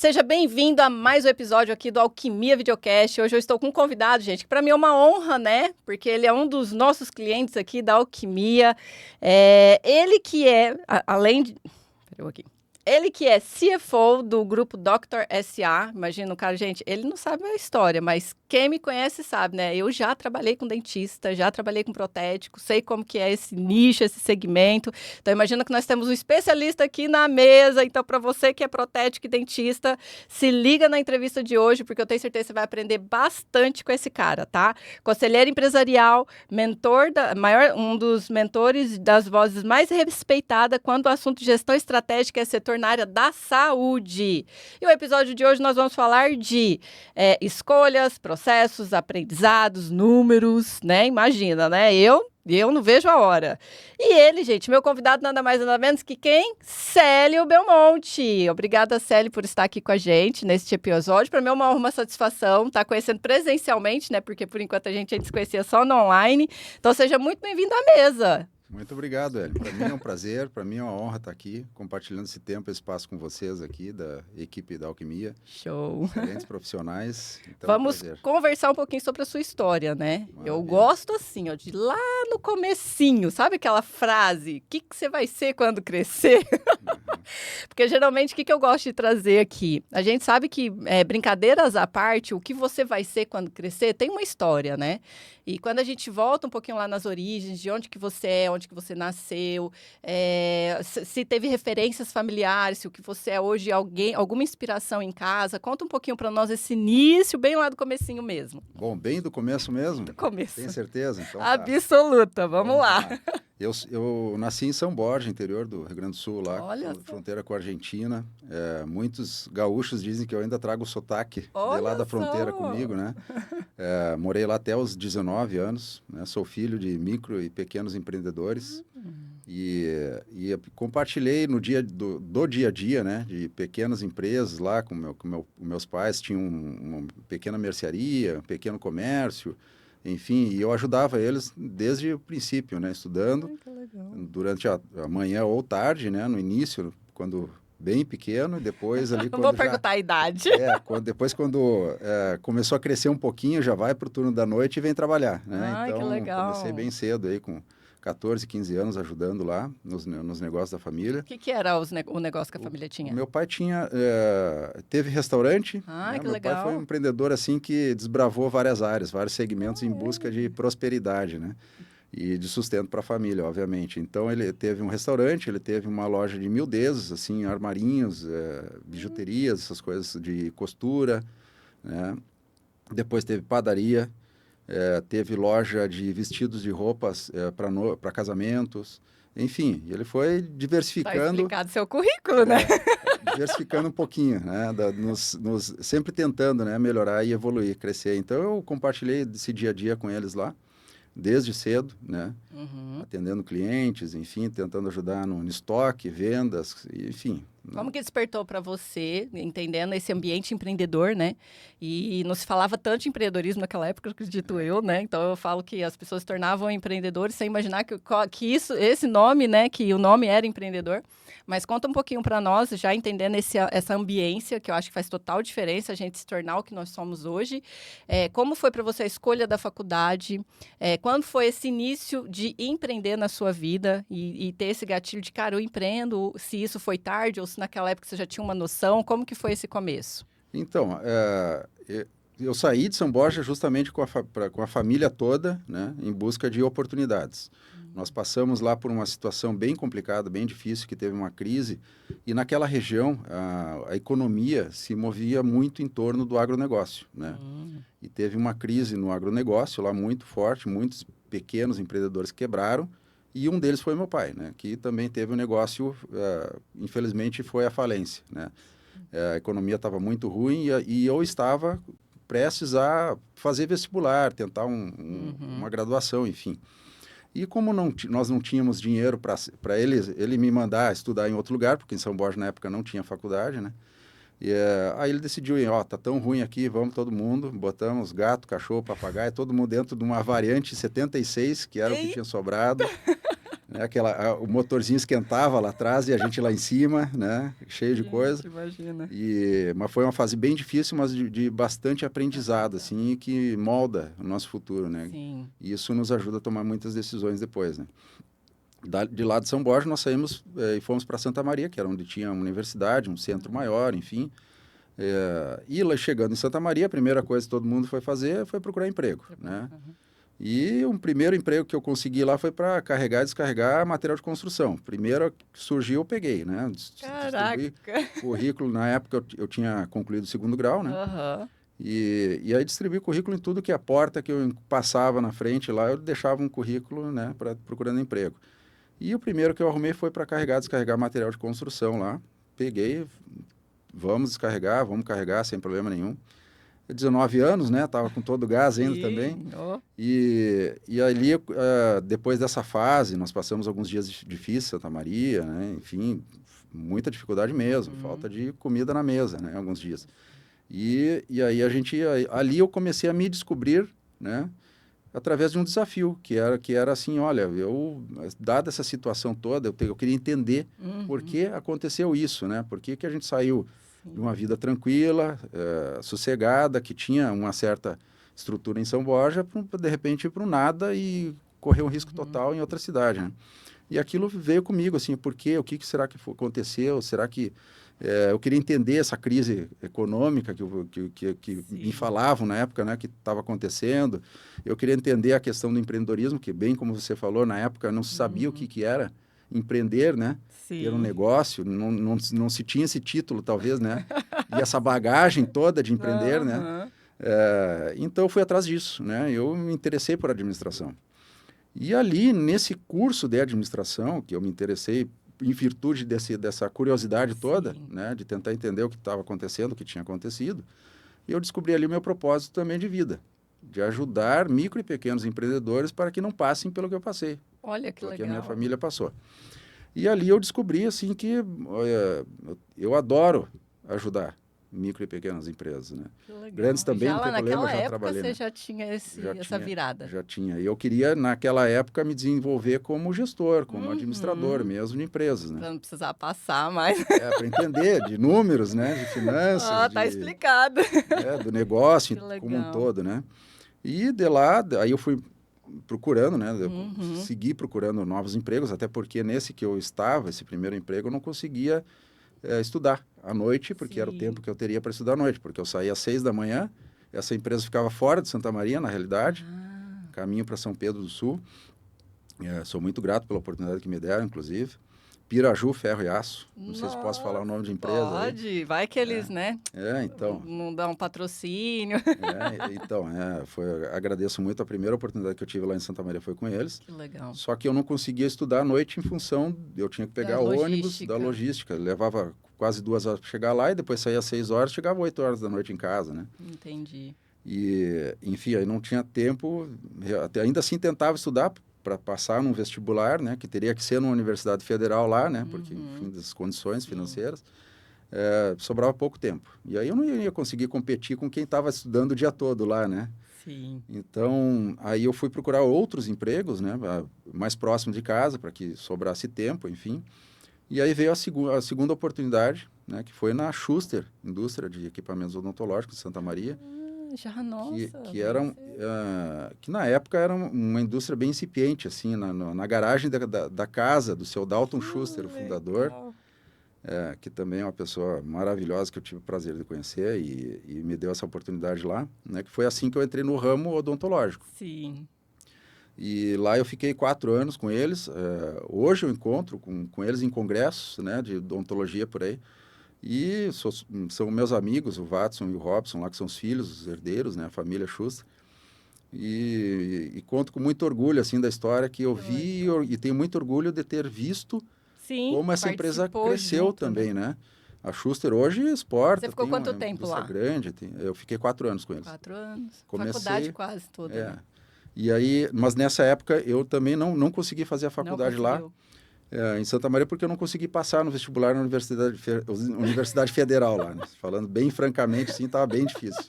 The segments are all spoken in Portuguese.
seja bem-vindo a mais um episódio aqui do Alquimia Videocast. Hoje eu estou com um convidado, gente, que para mim é uma honra, né? Porque ele é um dos nossos clientes aqui da Alquimia. Ele que é, além de... Peraí, aqui. Ele que é CFO do grupo Dr. S.A. Imagina o cara, gente, ele não sabe a história, mas quem me conhece sabe, né? Eu já trabalhei com dentista, já trabalhei com protético, sei como que é esse nicho, esse segmento. Então, imagina que nós temos um especialista aqui na mesa. Então, para você que é protético e dentista, se liga na entrevista de hoje, porque eu tenho certeza que você vai aprender bastante com esse cara, tá? Conselheiro empresarial, mentor, um dos mentores das vozes mais respeitadas quando o assunto de gestão estratégica é setor na área da saúde. E o episódio de hoje nós vamos falar de escolhas, processos, aprendizados, números, né? Imagina, né? Eu não vejo a hora. E ele, gente, meu convidado nada mais nada menos que quem? Célio Belmonte. Obrigada, Célio, por estar aqui com a gente neste episódio. Para mim é uma satisfação estar conhecendo presencialmente, né? Porque por enquanto a gente se conhecia só no online. Então seja muito bem-vindo à mesa. Muito obrigado, Hélio. Para mim é um prazer, para mim é uma honra estar aqui, compartilhando esse tempo, esse espaço com vocês aqui, da equipe da Alquimia. Show! Excelentes profissionais. Então vamos conversar um pouquinho sobre a sua história, né? Maravilha. Eu gosto assim, ó, de lá no comecinho, sabe aquela frase? O que você vai ser quando crescer? Uhum. Porque geralmente o que eu gosto de trazer aqui? A gente sabe que, brincadeiras à parte, o que você vai ser quando crescer tem uma história, né? E quando a gente volta um pouquinho lá nas origens, de onde que você é, onde que você nasceu, se teve referências familiares, se o que você é hoje, alguma inspiração em casa, conta um pouquinho para nós esse início, bem lá do comecinho mesmo. Bom, bem do começo mesmo? Do começo. Tem certeza? Então, absoluta, vamos lá. Eu nasci em São Borja, interior do Rio Grande do Sul, lá, fronteira com a Argentina. Muitos gaúchos dizem que eu ainda trago o sotaque de lá da fronteira comigo, né? Morei lá até os 19 anos, né? Sou filho de micro e pequenos empreendedores. E compartilhei no do dia a dia, né? De pequenas empresas lá, com meus pais tinham uma pequena mercearia, um pequeno comércio. Enfim, e eu ajudava eles desde o princípio, né? Estudando durante a manhã ou tarde, né? No início, quando bem pequeno, e depois ali... Não vou perguntar a idade. Depois quando começou a crescer um pouquinho, já vai para o turno da noite e vem trabalhar, né? Então, que legal. Comecei bem cedo aí, com 14, 15 anos, ajudando lá nos negócios da família. O que era o negócio que a família tinha? Meu pai teve restaurante. Né? Que Meu legal. pai foi um empreendedor assim que desbravou várias áreas, vários segmentos em busca de prosperidade, né? E de sustento para a família, obviamente. Então, ele teve um restaurante, ele teve uma loja de miudezas, assim, armarinhos, bijuterias, essas coisas de costura, né? Depois teve padaria. Teve loja de vestidos de roupas para casamentos, enfim, ele foi diversificando. Está explicado seu currículo, né? Diversificando um pouquinho, né? Sempre tentando, né? Melhorar e evoluir, crescer. Então, eu compartilhei esse dia a dia com eles lá, desde cedo, né? Atendendo clientes, enfim, tentando ajudar no estoque, vendas, enfim. Como que despertou para você, entendendo esse ambiente empreendedor, né? E não se falava tanto de empreendedorismo naquela época, acredito eu, né? Então eu falo que as pessoas se tornavam empreendedores sem imaginar que esse nome, né? Que o nome era empreendedor. Mas conta um pouquinho para nós, já entendendo essa ambiência, que eu acho que faz total diferença a gente se tornar o que nós somos hoje. Como foi para você a escolha da faculdade? Quando foi esse início de empreender na sua vida e ter esse gatilho de, cara, eu empreendo, se isso foi tarde ou se naquela época você já tinha uma noção? Como que foi esse começo? Então, eu saí de São Borja justamente com a família toda, né, em busca de oportunidades. Nós passamos lá por uma situação bem complicada, bem difícil, que teve uma crise, e naquela região a economia se movia muito em torno do agronegócio, né? E teve uma crise no agronegócio lá muito forte, muitos pequenos empreendedores quebraram, e um deles foi meu pai, né, que também teve um negócio, infelizmente foi à falência, né? A economia estava muito ruim e eu estava prestes a fazer vestibular, tentar uma graduação, enfim. E como nós não tínhamos dinheiro para ele me mandar estudar em outro lugar, porque em São Borja na época não tinha faculdade, né? E, aí ele decidiu, tá tão ruim aqui, vamos todo mundo, botamos gato, cachorro, papagaio, todo mundo dentro de uma variante 76, que era o que tinha sobrado, O motorzinho esquentava lá atrás e a gente lá em cima, né? Cheio de coisa. Imagina. Mas foi uma fase bem difícil, mas de bastante aprendizado, assim, que molda o nosso futuro, né? Sim. E isso nos ajuda a tomar muitas decisões depois, né? De lá de São Borja, nós saímos e fomos para Santa Maria, que era onde tinha uma universidade, um centro maior, enfim. E lá chegando em Santa Maria, a primeira coisa que todo mundo foi fazer foi procurar emprego, né? E um primeiro emprego que eu consegui lá foi para carregar e descarregar material de construção. Primeiro que surgiu, eu peguei, né? Caraca! Currículo, na época eu tinha concluído o segundo grau, né? Aham. E aí distribuí currículo em tudo que a porta que eu passava na frente lá, eu deixava um currículo, né, procurando emprego. E o primeiro que eu arrumei foi para carregar e descarregar material de construção lá. Peguei, vamos descarregar, vamos carregar sem problema nenhum. 19 anos, né? Tava com todo o gás ainda Sim, também. ó. E ali, depois dessa fase, nós passamos alguns dias difíceis em Santa Maria, né? Enfim, muita dificuldade mesmo, falta de comida na mesa, né? Alguns dias. E aí ali eu comecei a me descobrir, né? Através de um desafio, que era assim, olha, dada essa situação toda, eu queria entender por que aconteceu isso, né? Por que a gente saiu de uma vida tranquila, sossegada, que tinha uma certa estrutura em São Borja, de repente ir para o nada e correr um risco total em outra cidade, né? E aquilo veio comigo, assim, por quê? O que será que aconteceu? Será que... eu queria entender essa crise econômica que me falavam na época, né, que estava acontecendo. Eu queria entender a questão do empreendedorismo, que bem como você falou, na época não se sabia o que era empreender, né? Sim. Ter um negócio, não se tinha esse título, talvez, né? E essa bagagem toda de empreender, né? Então, eu fui atrás disso, né? Eu me interessei por administração. E ali, nesse curso de administração, que eu me interessei em virtude dessa curiosidade toda, né? De tentar entender o que estava acontecendo, o que tinha acontecido, eu descobri ali o meu propósito também de vida, de ajudar micro e pequenos empreendedores para que não passem pelo que eu passei. Olha que pelo legal. que a minha família passou. E ali eu descobri, assim, que eu adoro ajudar micro e pequenas empresas, né? Que legal. Grandes também, não tem problema, eu já trabalhei. Você já tinha essa virada. Já tinha. E eu queria, naquela época, me desenvolver como gestor, como administrador mesmo de empresas, né? Para não precisar passar mais. Para entender de números, né? De finanças. Tá explicado. Do negócio como um todo, né? E de lá, aí eu fui procurando, né? Eu segui procurando novos empregos, até porque nesse que eu estava, esse primeiro emprego, eu não conseguia estudar à noite, porque era o tempo que eu teria para estudar à noite, porque eu saía às 6 da manhã, essa empresa ficava fora de Santa Maria, na realidade, caminho para São Pedro do Sul. Sou muito grato pela oportunidade que me deram, inclusive. Piraju Ferro e Aço. Não sei se posso falar o nome de empresa. Pode, aí. Vai que eles, né? Então. Não dá um patrocínio. Agradeço muito a primeira oportunidade que eu tive lá em Santa Maria foi com eles. Que legal. Só que eu não conseguia estudar à noite em função, eu tinha que pegar ônibus da logística. Levava quase 2 horas para chegar lá e depois saía às 6 horas, chegava 8 horas da noite em casa, né? Entendi. E, enfim, aí não tinha tempo, ainda assim tentava estudar para passar num vestibular, né, que teria que ser numa universidade federal lá, né, porque, enfim, das condições financeiras, sobrava pouco tempo. E aí eu não ia conseguir competir com quem estava estudando o dia todo lá, né? Sim. Então, aí eu fui procurar outros empregos, né, mais próximo de casa, para que sobrasse tempo, enfim. E aí veio a segunda oportunidade, né, que foi na Schuster, Indústria de Equipamentos Odontológicos de Santa Maria. Que na época era uma indústria bem incipiente, assim, na garagem da casa do seu Dalton Schuster, o fundador, que também é uma pessoa maravilhosa que eu tive o prazer de conhecer e me deu essa oportunidade lá, né, que foi assim que eu entrei no ramo odontológico. Sim. E lá eu fiquei 4 anos com eles. Hoje eu encontro com eles em congressos, né, de odontologia por aí. E são meus amigos, o Watson e o Robson, lá que são os filhos, os herdeiros, né, a família Schuster. E conto com muito orgulho, assim, da história que eu vi e tenho muito orgulho de ter visto como essa empresa cresceu também, né? A Schuster hoje exporta. Você ficou quanto tempo lá? Grande. Eu fiquei 4 anos com eles. 4 anos. Comecei, faculdade quase toda. Né? E aí, mas nessa época eu também não consegui fazer a faculdade lá. Em Santa Maria, porque eu não consegui passar no vestibular na Universidade Federal lá, né? Falando bem francamente, sim, estava bem difícil.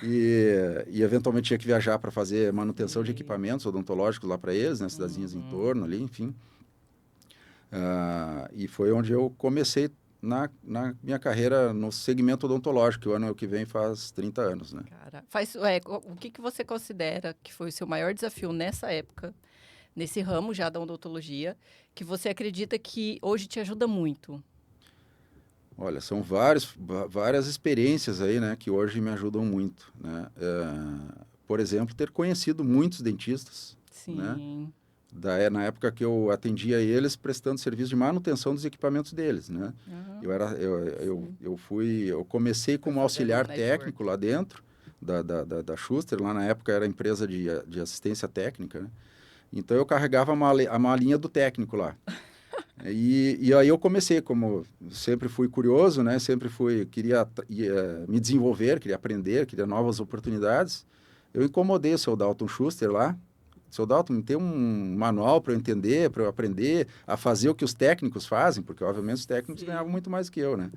E eventualmente tinha que viajar para fazer manutenção de equipamentos odontológicos lá para eles, né? Cidadezinhas em torno ali, enfim. E foi onde eu comecei na minha carreira no segmento odontológico, que o ano que vem faz 30 anos, né? Cara, o que que você considera que foi o seu maior desafio nessa época, nesse ramo já da odontologia, que você acredita que hoje te ajuda muito? Olha, são várias experiências aí, né, que hoje me ajudam muito, né? Por exemplo, ter conhecido muitos dentistas, né? Sim. Na época que eu atendia eles, prestando serviço de manutenção dos equipamentos deles, né? Aham, Eu comecei como fazendo auxiliar network. técnico lá dentro da Schuster, lá na época era empresa de assistência técnica, né? Então eu carregava a malinha do técnico lá. E aí eu comecei, como sempre fui curioso, né? Queria me desenvolver, queria aprender, queria novas oportunidades. Eu incomodei o seu Dalton Schuster lá. Seu Dalton, me tem um manual para eu entender, para eu aprender a fazer o que os técnicos fazem, porque obviamente os técnicos ganhavam muito mais que eu, né?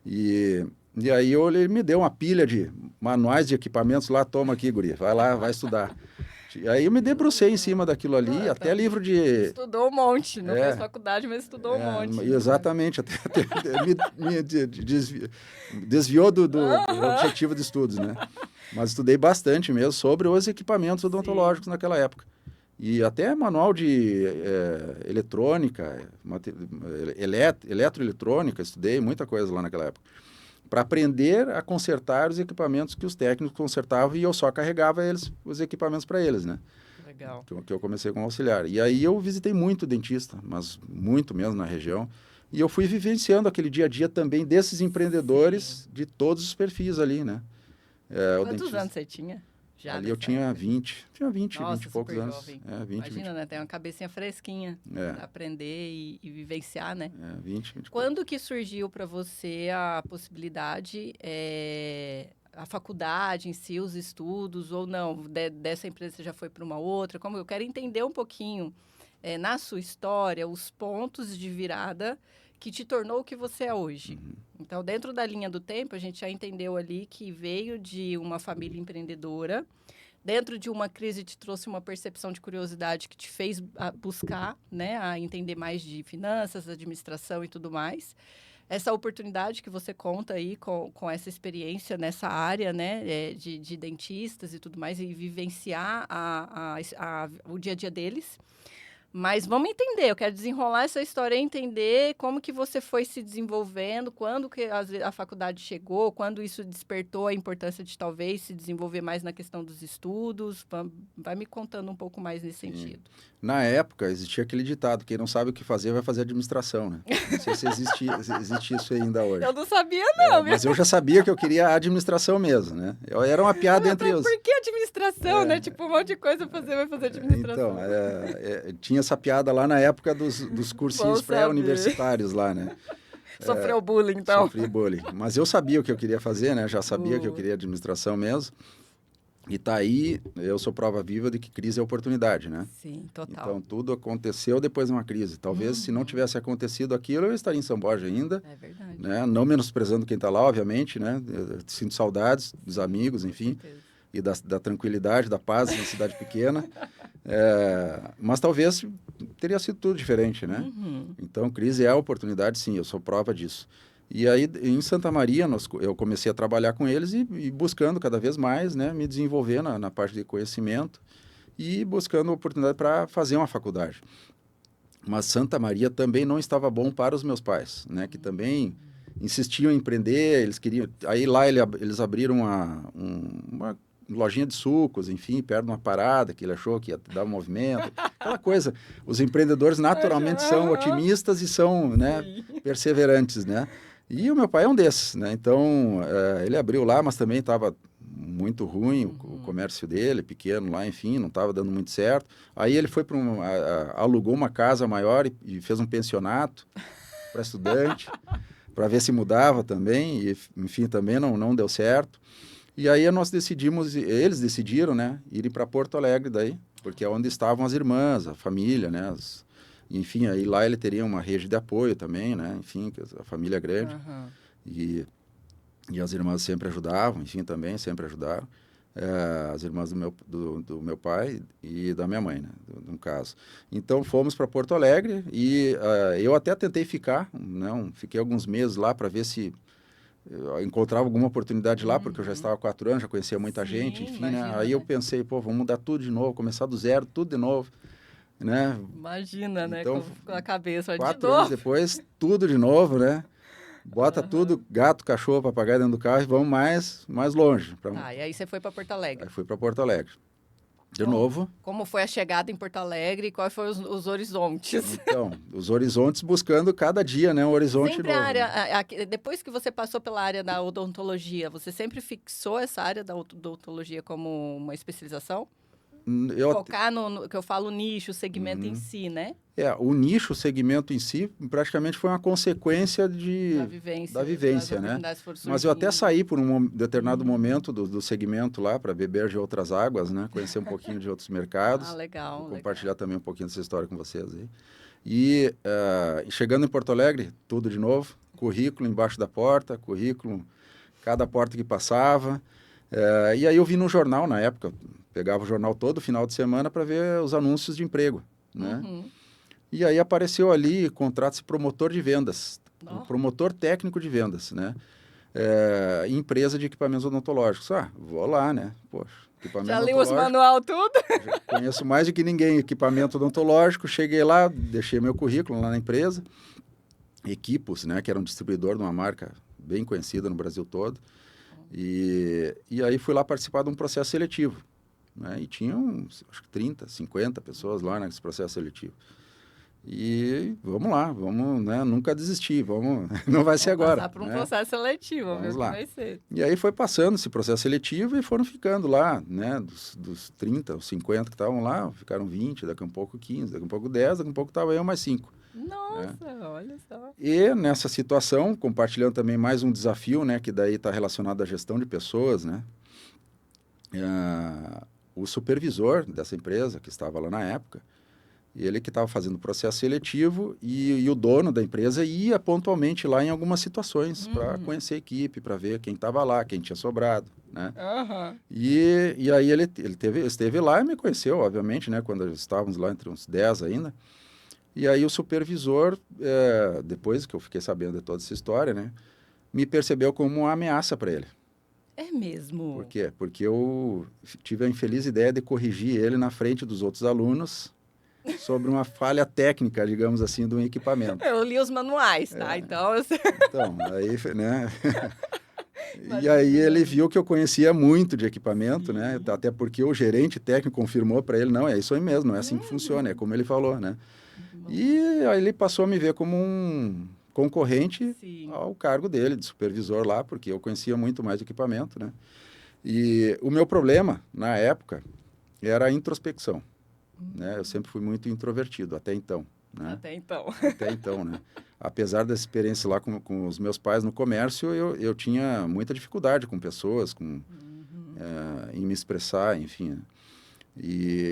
E aí ele me deu uma pilha de manuais de equipamentos lá, toma aqui, guri, vai lá, vai estudar. E aí eu me debrucei em cima daquilo ali, até livro de... Estudou um monte, não fez faculdade, mas estudou um monte. Exatamente, até desviou do objetivo de estudos, né? Mas estudei bastante mesmo sobre os equipamentos odontológicos naquela época. E até manual de eletrônica, eletroeletrônica, estudei muita coisa lá naquela época. Para aprender a consertar os equipamentos que os técnicos consertavam e eu só carregava os equipamentos para eles, né? Legal. Que eu comecei como auxiliar. E aí eu visitei muito dentista, mas muito mesmo na região. E eu fui vivenciando aquele dia a dia também desses empreendedores de todos os perfis ali, né? Quantos anos você tinha? Já Ali eu tinha 20. Tinha 20 e poucos anos. Jovem. 20, Imagina, né? Tem uma cabecinha fresquinha pra aprender e vivenciar, né? 20 Quando que surgiu para você a possibilidade, a faculdade em si, os estudos, ou não? Dessa empresa você já foi para uma outra? Como eu quero entender um pouquinho, na sua história, os pontos de virada que te tornou o que você é hoje. Então, dentro da linha do tempo, a gente já entendeu ali que veio de uma família empreendedora, dentro de uma crise te trouxe uma percepção de curiosidade que te fez buscar, né, a entender mais de finanças, administração e tudo mais. Essa oportunidade que você conta aí com essa experiência nessa área, né, de dentistas e tudo mais, e vivenciar o dia a dia deles. Mas vamos entender, eu quero desenrolar essa história e entender como que você foi se desenvolvendo, quando que a faculdade chegou, quando isso despertou a importância de talvez se desenvolver mais na questão dos estudos. Vai me contando um pouco mais nesse sentido. Na época, existia aquele ditado, quem não sabe o que fazer, vai fazer administração, né? Não sei se existe isso ainda hoje. Eu não sabia, não. Mas eu já sabia que eu queria a administração mesmo, né? Era uma piada entre os... Por que administração, né? Tipo, um monte de coisa vai fazer administração. Então, tinha essa piada lá na época dos cursinhos pré-universitários lá, né? Sofreu bullying, então. Sofri bullying. Mas eu sabia o que eu queria fazer, né? Já sabia que eu queria administração mesmo. E tá aí, eu sou prova viva de que crise é oportunidade, né? Sim, total. Então, tudo aconteceu depois de uma crise. Talvez, se não tivesse acontecido aquilo, eu estaria em São Borja ainda. É verdade. Né? Não menosprezando quem está lá, obviamente, né? Eu sinto saudades dos amigos, enfim. E da tranquilidade, da paz na cidade pequena. Mas talvez teria sido tudo diferente, né? Então, crise é a oportunidade, sim, eu sou prova disso. E aí, em Santa Maria, eu comecei a trabalhar com eles e buscando cada vez mais, né, me desenvolver na parte de conhecimento e buscando oportunidade para fazer uma faculdade. Mas Santa Maria também não estava bom para os meus pais, né, que também insistiam em empreender, eles queriam... Aí lá eles abriram uma lojinha de sucos, enfim, perto de uma parada que ele achou que ia dar um movimento, aquela coisa. Os empreendedores naturalmente são otimistas e são, né, perseverantes, né? E o meu pai é um desses, né? Então, ele abriu lá, mas também estava muito ruim o comércio dele, pequeno lá, enfim, não estava dando muito certo. Aí ele foi para alugou uma casa maior e fez um pensionato para estudante, para ver se mudava também, e enfim, também não deu certo. E aí eles decidiram, né, irem para Porto Alegre daí, porque é onde estavam as irmãs, a família, né, enfim, aí lá ele teria uma rede de apoio também, né, enfim, a família é grande, e as irmãs sempre ajudavam, enfim, também sempre ajudaram. as irmãs do meu pai e da minha mãe, né, no caso. Então fomos para Porto Alegre e eu até tentei ficar, não, fiquei alguns meses lá para ver se eu encontrava alguma oportunidade lá, porque eu já estava há 4 anos, já conhecia muita gente, enfim, imagina, né? Aí eu né? pensei, pô, vamos mudar tudo de novo, começar do zero, tudo de novo, né? Imagina, né? Então, Com a cabeça de 4 anos novo. depois, tudo de novo, né? Bota tudo, gato, cachorro, papagaio dentro do carro e vamos mais longe. Tá, e aí você foi para Porto Aí Alegre. fui para Porto Alegre. De Como, novo, como foi a chegada em Porto Alegre e quais foram os horizontes? então, os horizontes buscando cada dia, né? Um horizonte Sempre a novo, área, né? depois que você passou pela área da odontologia, você sempre fixou essa área da odontologia como uma especialização? Eu, Focar no que eu falo nicho, o segmento em si, né? o nicho, o segmento em si, praticamente foi uma consequência da Das vivência, né? oportunidades foram Mas eu até surgindo. saí por um determinado momento do segmento lá para beber de outras águas, né? Conhecer um pouquinho de outros mercados. Ah, legal, Vou legal. compartilhar também um pouquinho dessa história com vocês aí. E chegando em Porto Alegre, tudo de novo, currículo embaixo da porta, currículo cada porta que passava. E aí eu vi no jornal na época, pegava o jornal todo final de semana para ver os anúncios de emprego, né? Uhum. E aí apareceu ali, contrato-se promotor de vendas, Ó, promotor técnico de vendas, né? Empresa de equipamentos odontológicos. Ah, vou lá, né? Poxa, equipamento já li os odontológico, manual tudo? já conheço mais do que ninguém equipamento odontológico. Cheguei lá, deixei meu currículo lá na empresa, Equipos, né? Que era um distribuidor de uma marca bem conhecida no Brasil todo. E aí fui lá participar de um processo seletivo, né? E tinham, acho que 30, 50 pessoas lá nesse processo seletivo. E vamos lá, vamos, né? Nunca desistir, vamos, não vai ser Vamos agora, passar por um né? processo seletivo, ver Vamos o que lá. vai ser. E aí foi passando esse processo seletivo e foram ficando lá, né? Dos 30, os 50 que estavam lá, ficaram 20, daqui a um pouco 15, daqui a um pouco 10, daqui a um pouco estava eu mais 5. Nossa, olha só. E nessa situação, compartilhando também mais um desafio, né? Que daí está relacionado à gestão de pessoas, né? O supervisor dessa empresa, que estava lá na época, ele que estava fazendo o processo seletivo e o dono da empresa ia pontualmente lá em algumas situações para conhecer a equipe, para ver quem estava lá, quem tinha sobrado, né? Aham. E aí ele esteve lá e me conheceu, obviamente, né? Quando estávamos lá entre uns 10 ainda. E aí o supervisor, depois que eu fiquei sabendo de toda essa história, né? Me percebeu como uma ameaça para ele. É mesmo. Por quê? Porque eu tive a infeliz ideia de corrigir ele na frente dos outros alunos sobre uma falha técnica, digamos assim, de um equipamento. Eu li os manuais, tá? Então, eu sei. Então, aí, né? E aí ele viu que eu conhecia muito de equipamento, né? Até porque o gerente técnico confirmou para ele, não, é isso aí mesmo, não é assim que funciona, é como ele falou, né? E aí ele passou a me ver como um concorrente Sim. ao cargo dele, de supervisor lá, porque eu conhecia muito mais de equipamento, né? E o meu problema, na época, era a introspecção, né? Eu sempre fui muito introvertido, até então, né? Até então. Até então, né? Apesar dessa experiência lá com os meus pais no comércio, eu tinha muita dificuldade com pessoas, em me expressar, enfim, né?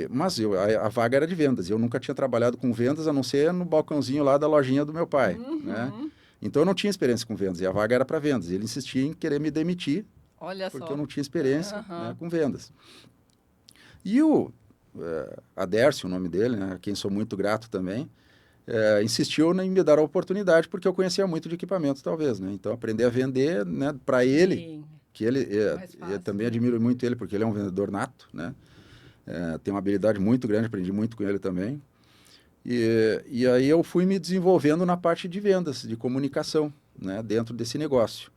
Mas a vaga era de vendas, eu nunca tinha trabalhado com vendas, a não ser no balcãozinho lá da lojinha do meu pai, né? Então eu não tinha experiência com vendas, e a vaga era para vendas. Ele insistia em querer me demitir, Olha porque só. eu não tinha experiência, né, com vendas. E o Adércio, o nome dele, né, a quem sou muito grato também, insistiu em me dar a oportunidade, porque eu conhecia muito de equipamentos, talvez, né? Então aprender a vender, né, para ele, Sim. que ele, Mais fácil, eu também né? admiro muito ele, porque ele é um vendedor nato, né? Tem uma habilidade muito grande, aprendi muito com ele também. E aí eu fui me desenvolvendo na parte de vendas, de comunicação, né, dentro desse negócio.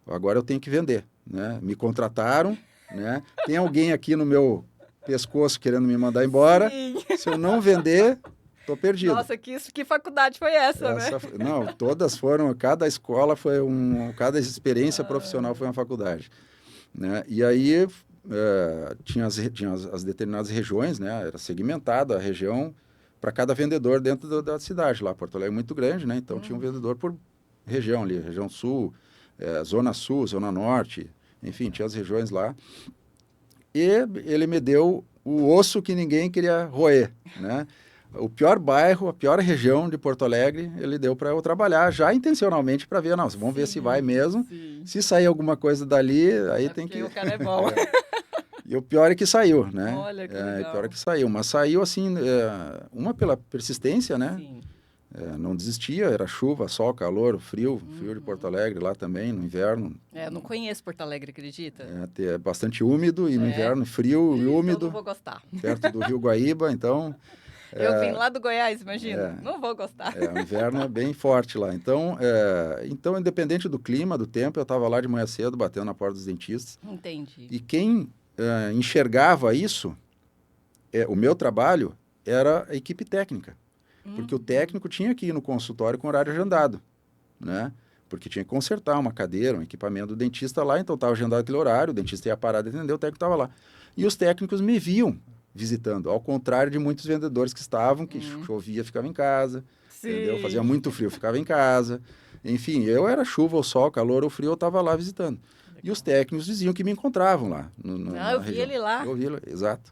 Agora eu tenho que vender, né? Me contrataram, né? Tem alguém aqui no meu pescoço querendo me mandar embora. Sim. Se eu não vender, estou perdido. Nossa, que faculdade foi essa, né? Não, todas foram, cada escola foi cada experiência profissional foi uma faculdade, né? E aí tinha as determinadas regiões, né? Era segmentada a região para cada vendedor dentro da cidade lá. Porto Alegre é muito grande, né? Então tinha um vendedor por região ali, região sul, zona sul, zona norte, enfim, tinha as regiões lá. E ele me deu o osso que ninguém queria roer, né? O pior bairro, a pior região de Porto Alegre, ele deu para eu trabalhar já intencionalmente para ver, não, vamos ver se vai mesmo. Sim. Se sair alguma coisa dali, aí tem Porque que... o cara é bom. E o pior é que saiu, né? Olha que O legal. pior é que saiu, mas saiu assim, uma pela persistência, né? Sim. Não desistia, era chuva, sol, calor, frio de Porto Alegre lá também, no inverno. Eu não conheço Porto Alegre, acredita? É bastante úmido e no inverno frio e Então não úmido, vou gostar. perto do Rio Guaíba, então Eu vim lá do Goiás, imagina. Não vou gostar. o inverno é bem forte lá. Então, independente do clima, do tempo, eu estava lá de manhã cedo, batendo na porta dos dentistas. Entendi. E quem enxergava isso, o meu trabalho era a equipe técnica. Porque o técnico tinha que ir no consultório com horário agendado, né? Porque tinha que consertar uma cadeira, um equipamento do dentista lá, então estava agendado aquele horário, o dentista ia parar de atender, o técnico estava lá. E os técnicos me viam visitando, ao contrário de muitos vendedores que estavam, que chovia, ficava em casa, entendeu? Fazia muito frio, ficava em casa. Enfim, eu era chuva ou sol, calor ou frio, eu estava lá visitando. Legal. E os técnicos diziam que me encontravam lá. Eu vi ele lá. Eu vi ele, exato.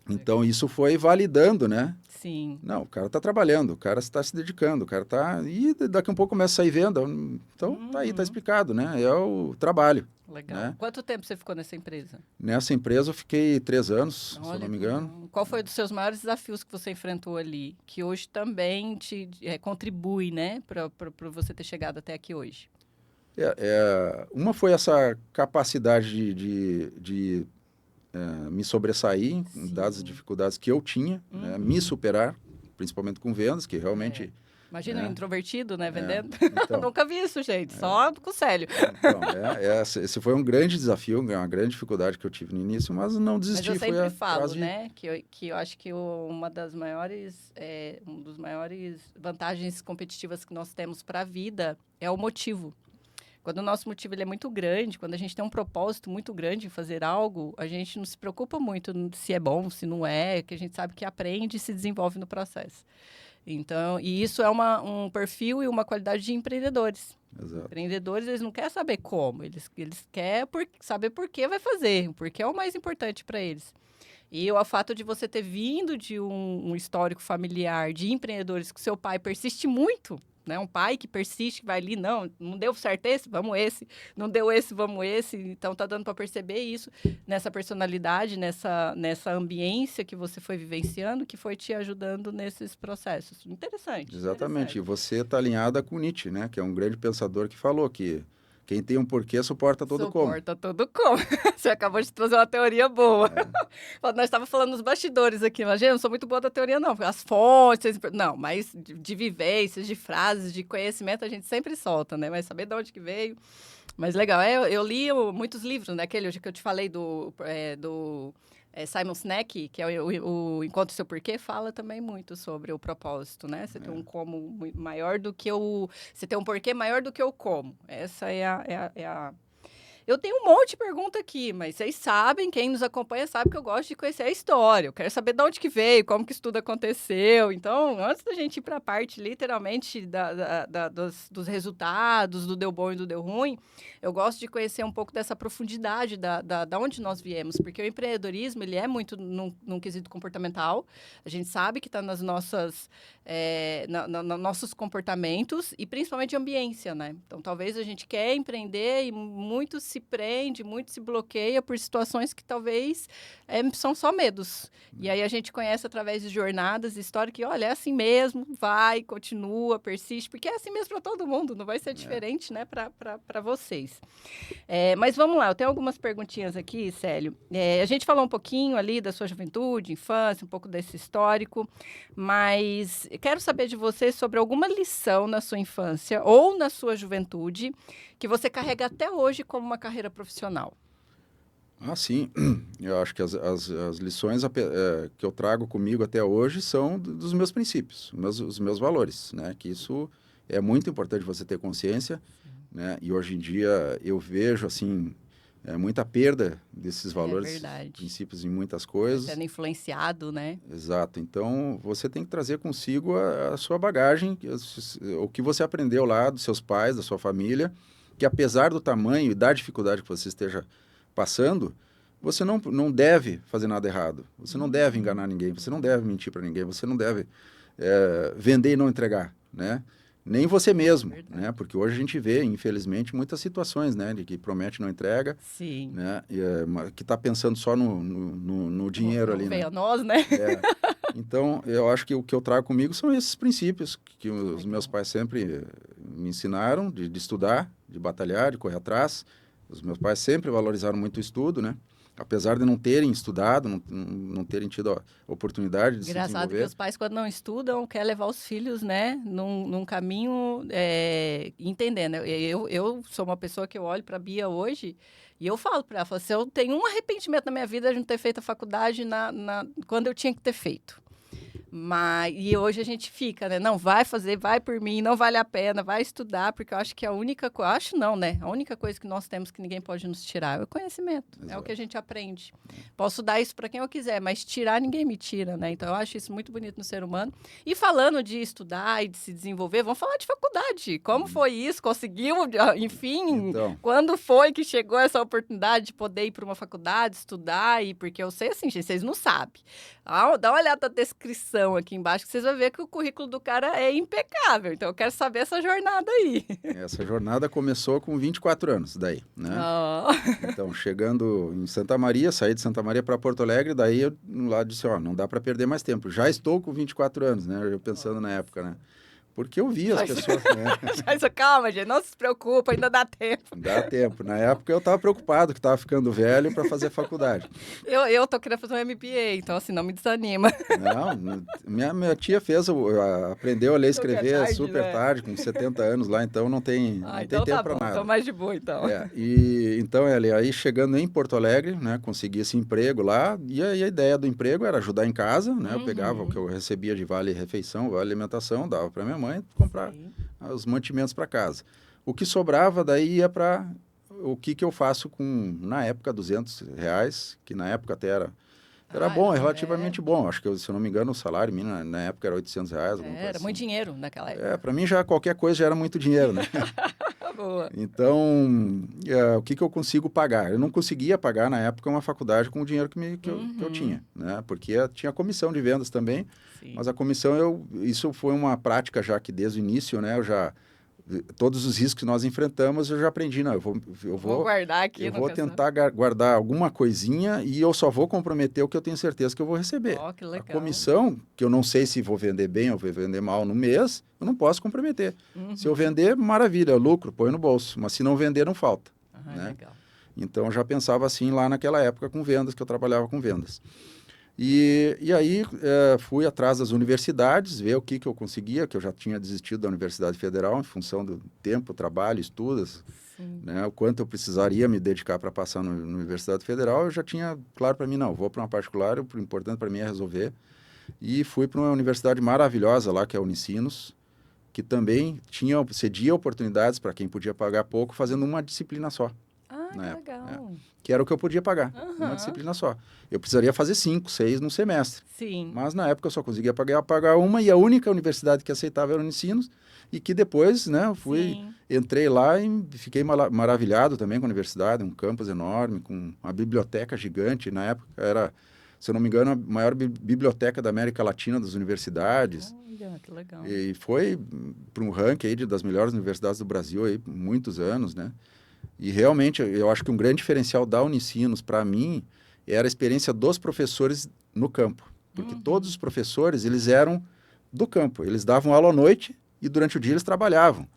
Então, isso foi validando, né? Sim. Não, o cara está trabalhando, o cara está se dedicando, o cara está... E daqui a um pouco começa a sair venda. Então, tá aí, tá explicado, né? É o trabalho. Legal. Né? Quanto tempo você ficou nessa empresa? Nessa empresa eu fiquei 3 anos, se eu não me engano. Qual foi um dos seus maiores desafios que você enfrentou ali, que hoje também te contribui, né, para você ter chegado até aqui hoje? Uma foi essa capacidade de me sobressair, dadas as dificuldades que eu tinha, né, me superar, principalmente com vendas, que realmente... Imagina um introvertido, né, vendendo. Então, Nunca vi isso, gente, só com o Célio. Então, esse foi um grande desafio, uma grande dificuldade que eu tive no início, mas não desisti. Mas eu sempre falo, né, que eu acho que uma das maiores, dos maiores vantagens competitivas que nós temos para a vida é o motivo. Quando o nosso motivo ele é muito grande, quando a gente tem um propósito muito grande em fazer algo, a gente não se preocupa muito se é bom, se não é, que a gente sabe que aprende e se desenvolve no processo. Então, e isso é um perfil e uma qualidade de empreendedores. Exato. Empreendedores, eles não querem saber como, eles querem saber por que vai fazer, porque é o mais importante para eles. E o fato de você ter vindo de um histórico familiar de empreendedores que seu pai persiste muito, né? Um pai que persiste, que vai ali, não deu certo esse, vamos esse, não deu esse, vamos esse. Então, tá dando para perceber isso nessa personalidade, nessa ambiência que você foi vivenciando, que foi te ajudando nesses processos. Interessante. Exatamente. E você está alinhada com Nietzsche, né? Que é um grande pensador que falou que quem tem um porquê suporta todo como. Suporta todo como. Você acabou de trazer uma teoria boa. Nós estávamos falando nos bastidores aqui, mas, gente, eu não sou muito boa da teoria, não. As fontes, não, mas de vivências, de frases, de conhecimento, a gente sempre solta, né? Mas saber de onde que veio. Mas legal, eu li muitos livros, né? Aquele que eu te falei do Simon Sinek, que é o Encontre Seu Porquê, fala também muito sobre o propósito, né? Você tem um como maior do que você tem um porquê maior do que o como. Essa é a... Eu tenho um monte de pergunta aqui, mas vocês sabem, quem nos acompanha sabe que eu gosto de conhecer a história. Eu quero saber de onde que veio, como que isso tudo aconteceu. Então, antes da gente ir para a parte, literalmente, dos resultados, do deu bom e do deu ruim, eu gosto de conhecer um pouco dessa profundidade da onde nós viemos. Porque o empreendedorismo, ele é muito num quesito comportamental. A gente sabe que está nas nossas... nossos comportamentos e, principalmente, de ambiência, né? Então, talvez a gente quer empreender e muito se prende, muito se bloqueia por situações que talvez são só medos. E aí a gente conhece através de jornadas, história que, olha, é assim mesmo, vai, continua, persiste, porque é assim mesmo para todo mundo, não vai ser diferente, né, para vocês. Mas vamos lá, eu tenho algumas perguntinhas aqui, Célio. A gente falou um pouquinho ali da sua juventude, infância, um pouco desse histórico, mas quero saber de você sobre alguma lição na sua infância ou na sua juventude que você carrega até hoje como uma carreira profissional. Sim. Eu acho que as lições que eu trago comigo até hoje são dos meus princípios, os meus valores, né? Que isso é muito importante você ter consciência, né? E hoje em dia eu vejo, assim, muita perda desses valores, princípios em muitas coisas. Sendo influenciado, né? Exato. Então, você tem que trazer consigo a sua bagagem, o que você aprendeu lá dos seus pais, da sua família, que apesar do tamanho e da dificuldade que você esteja passando, você não deve fazer nada errado. Você não deve enganar ninguém, você não deve mentir para ninguém, você não deve vender e não entregar, né? nem você mesmo, Verdade. né? Porque hoje a gente vê, infelizmente, muitas situações, né? De que promete e não entrega, Sim. né? Que está pensando só no dinheiro Não ali, vem né? a nós, né? É. Então, eu acho que o que eu trago comigo são esses princípios que os Legal. meus pais sempre me ensinaram, de estudar, de batalhar, de correr atrás. Os meus pais sempre valorizaram muito o estudo, né? Apesar de não terem estudado, não terem tido a oportunidade de se Engraçado que desenvolver. os pais, quando não estudam, querem levar os filhos, né, num caminho entendendo. Eu sou uma pessoa que eu olho para a Bia hoje e eu falo para ela, falo assim, eu tenho um arrependimento na minha vida de não ter feito a faculdade quando eu tinha que ter feito. E hoje a gente fica, né? Não, vai fazer, vai por mim, não vale a pena, vai estudar, porque eu acho que a única coisa, acho não, né? A única coisa que nós temos que ninguém pode nos tirar é o conhecimento, é o que a gente aprende. Posso dar isso para quem eu quiser, mas tirar ninguém me tira, né? Então eu acho isso muito bonito no ser humano. E falando de estudar e de se desenvolver, vamos falar de faculdade. Como foi isso? Conseguiu, enfim, Então, quando foi que chegou essa oportunidade de poder ir para uma faculdade, estudar? E porque eu sei assim, gente, vocês não sabem. Dá uma olhada na descrição aqui embaixo que vocês vão ver que o currículo do cara é impecável. Então eu quero saber essa jornada aí. essa jornada começou com 24 anos, daí, né? Oh. Então, chegando em Santa Maria, saí de Santa Maria para Porto Alegre, daí eu lá disse, ó, não dá para perder mais tempo. Já estou com 24 anos, né? Eu pensando na época, né? Porque eu vi as pessoas, né? Calma, gente, não se preocupa, ainda dá tempo. Dá tempo. Na época eu estava preocupado que estava ficando velho para fazer faculdade. Eu tô querendo fazer um MBA, então assim, não me desanima. Não, minha tia aprendeu a ler e escrever tarde, super né? tarde, com 70 anos lá, então não tem Então tempo tá para bom, nada. tô mais de boa então. E então, aí chegando em Porto Alegre, né, consegui esse emprego lá, e aí a ideia do emprego era ajudar em casa, né, eu pegava o que eu recebia de vale-refeição, vale-alimentação, dava para minha mãe comprar os mantimentos para casa. O que sobrava daí ia para o que eu faço com, na época, R$ 200, que na época até era bom, relativamente bom. Acho que, se eu não me engano, o salário mínimo na época era R$ 800, alguma coisa Era assim. muito dinheiro naquela época. Para mim já qualquer coisa já era muito dinheiro, né? Boa. Então, o que eu consigo pagar? Eu não conseguia pagar na época uma faculdade com o dinheiro que eu tinha, né? Porque tinha comissão de vendas também, mas a comissão, isso foi uma prática já que desde o início, né? Todos os riscos que nós enfrentamos, eu já aprendi, não, eu vou guardar aqui. Eu vou tentar guardar alguma coisinha e eu só vou comprometer o que eu tenho certeza que eu vou receber. Oh, que legal. A comissão, que eu não sei se vou vender bem ou vou vender mal no mês, eu não posso comprometer. Se eu vender, maravilha, lucro, põe no bolso. Mas se não vender, não falta. Né? Legal. Então, eu já pensava assim lá naquela época com vendas, que eu trabalhava com vendas. E aí fui atrás das universidades, ver o que eu conseguia, que eu já tinha desistido da Universidade Federal em função do tempo, trabalho, estudos, né, o quanto eu precisaria me dedicar para passar na Universidade Federal, eu já tinha claro para mim, não, vou para uma particular, o importante para mim é resolver. E fui para uma universidade maravilhosa lá, que é a Unicinos, que também cedia oportunidades para quem podia pagar pouco, fazendo uma disciplina só. Que legal. Que era o que eu podia pagar, uma disciplina só. Eu precisaria fazer 5, 6 no semestre. Sim. Mas na época eu só conseguia pagar uma, e a única universidade que aceitava era o Unicinos, e que depois, né, entrei lá e fiquei maravilhado também com a universidade, um campus enorme, com uma biblioteca gigante. Na época era, se eu não me engano, a maior biblioteca da América Latina das universidades. Olha, que legal. E foi para um ranking aí das melhores universidades do Brasil aí, por muitos anos, né? E realmente, eu acho que um grande diferencial da Unicinos, para mim, era a experiência dos professores no campo. Porque todos os professores, eles eram do campo. Eles davam aula à noite e durante o dia eles trabalhavam.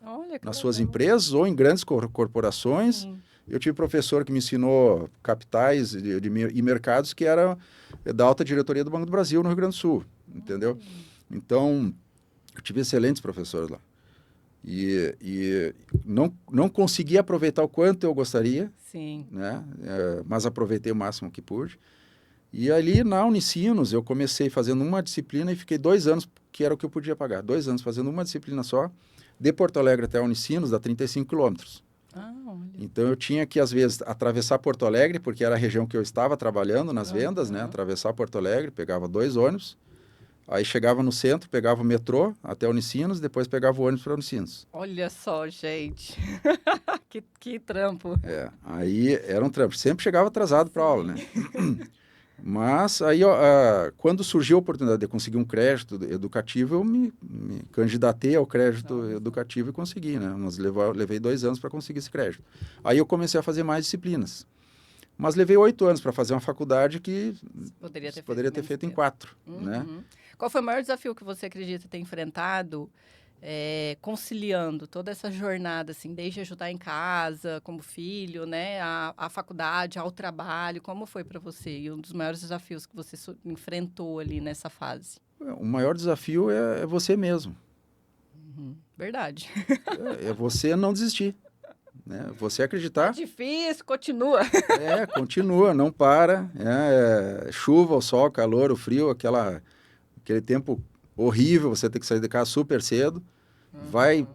Nas suas empresas ou em grandes corporações. Sim. Eu tive professor que me ensinou capitais e mercados que era da alta diretoria do Banco do Brasil, no Rio Grande do Sul. Entendeu? Então, eu tive excelentes professores lá. E não consegui aproveitar o quanto eu gostaria, né? Mas aproveitei o máximo que pude. E ali na Unicinos eu comecei fazendo uma disciplina e fiquei 2 anos, que era o que eu podia pagar. 2 anos fazendo uma disciplina só, de Porto Alegre até a Unicinos, dá 35 quilômetros. Então eu tinha que, às vezes, atravessar Porto Alegre, porque era a região que eu estava trabalhando nas vendas, né? Atravessar Porto Alegre, pegava 2 ônibus. Aí chegava no centro, pegava o metrô até Unicinos, depois pegava o ônibus para Unicinos. Olha só, gente. que trampo. Aí era um trampo. Sempre chegava atrasado para aula, né? Mas aí, ó, quando surgiu a oportunidade de conseguir um crédito educativo, eu me candidatei ao crédito educativo e consegui, né? Mas levei 2 anos para conseguir esse crédito. Aí eu comecei a fazer mais disciplinas. Mas levei 8 anos para fazer uma faculdade que poderia ter feito em 4, né? Qual foi o maior desafio que você acredita ter enfrentado, conciliando toda essa jornada, assim, desde ajudar em casa, como filho, né, a faculdade, ao trabalho? Como foi para você? E um dos maiores desafios que você enfrentou ali nessa fase? O maior desafio é você mesmo. Verdade. É você não desistir, né? Você acreditar. É difícil, continua. Continua, não para. Chuva, o sol, o calor, o frio, aquele tempo horrível, você tem que sair de casa super cedo. Vai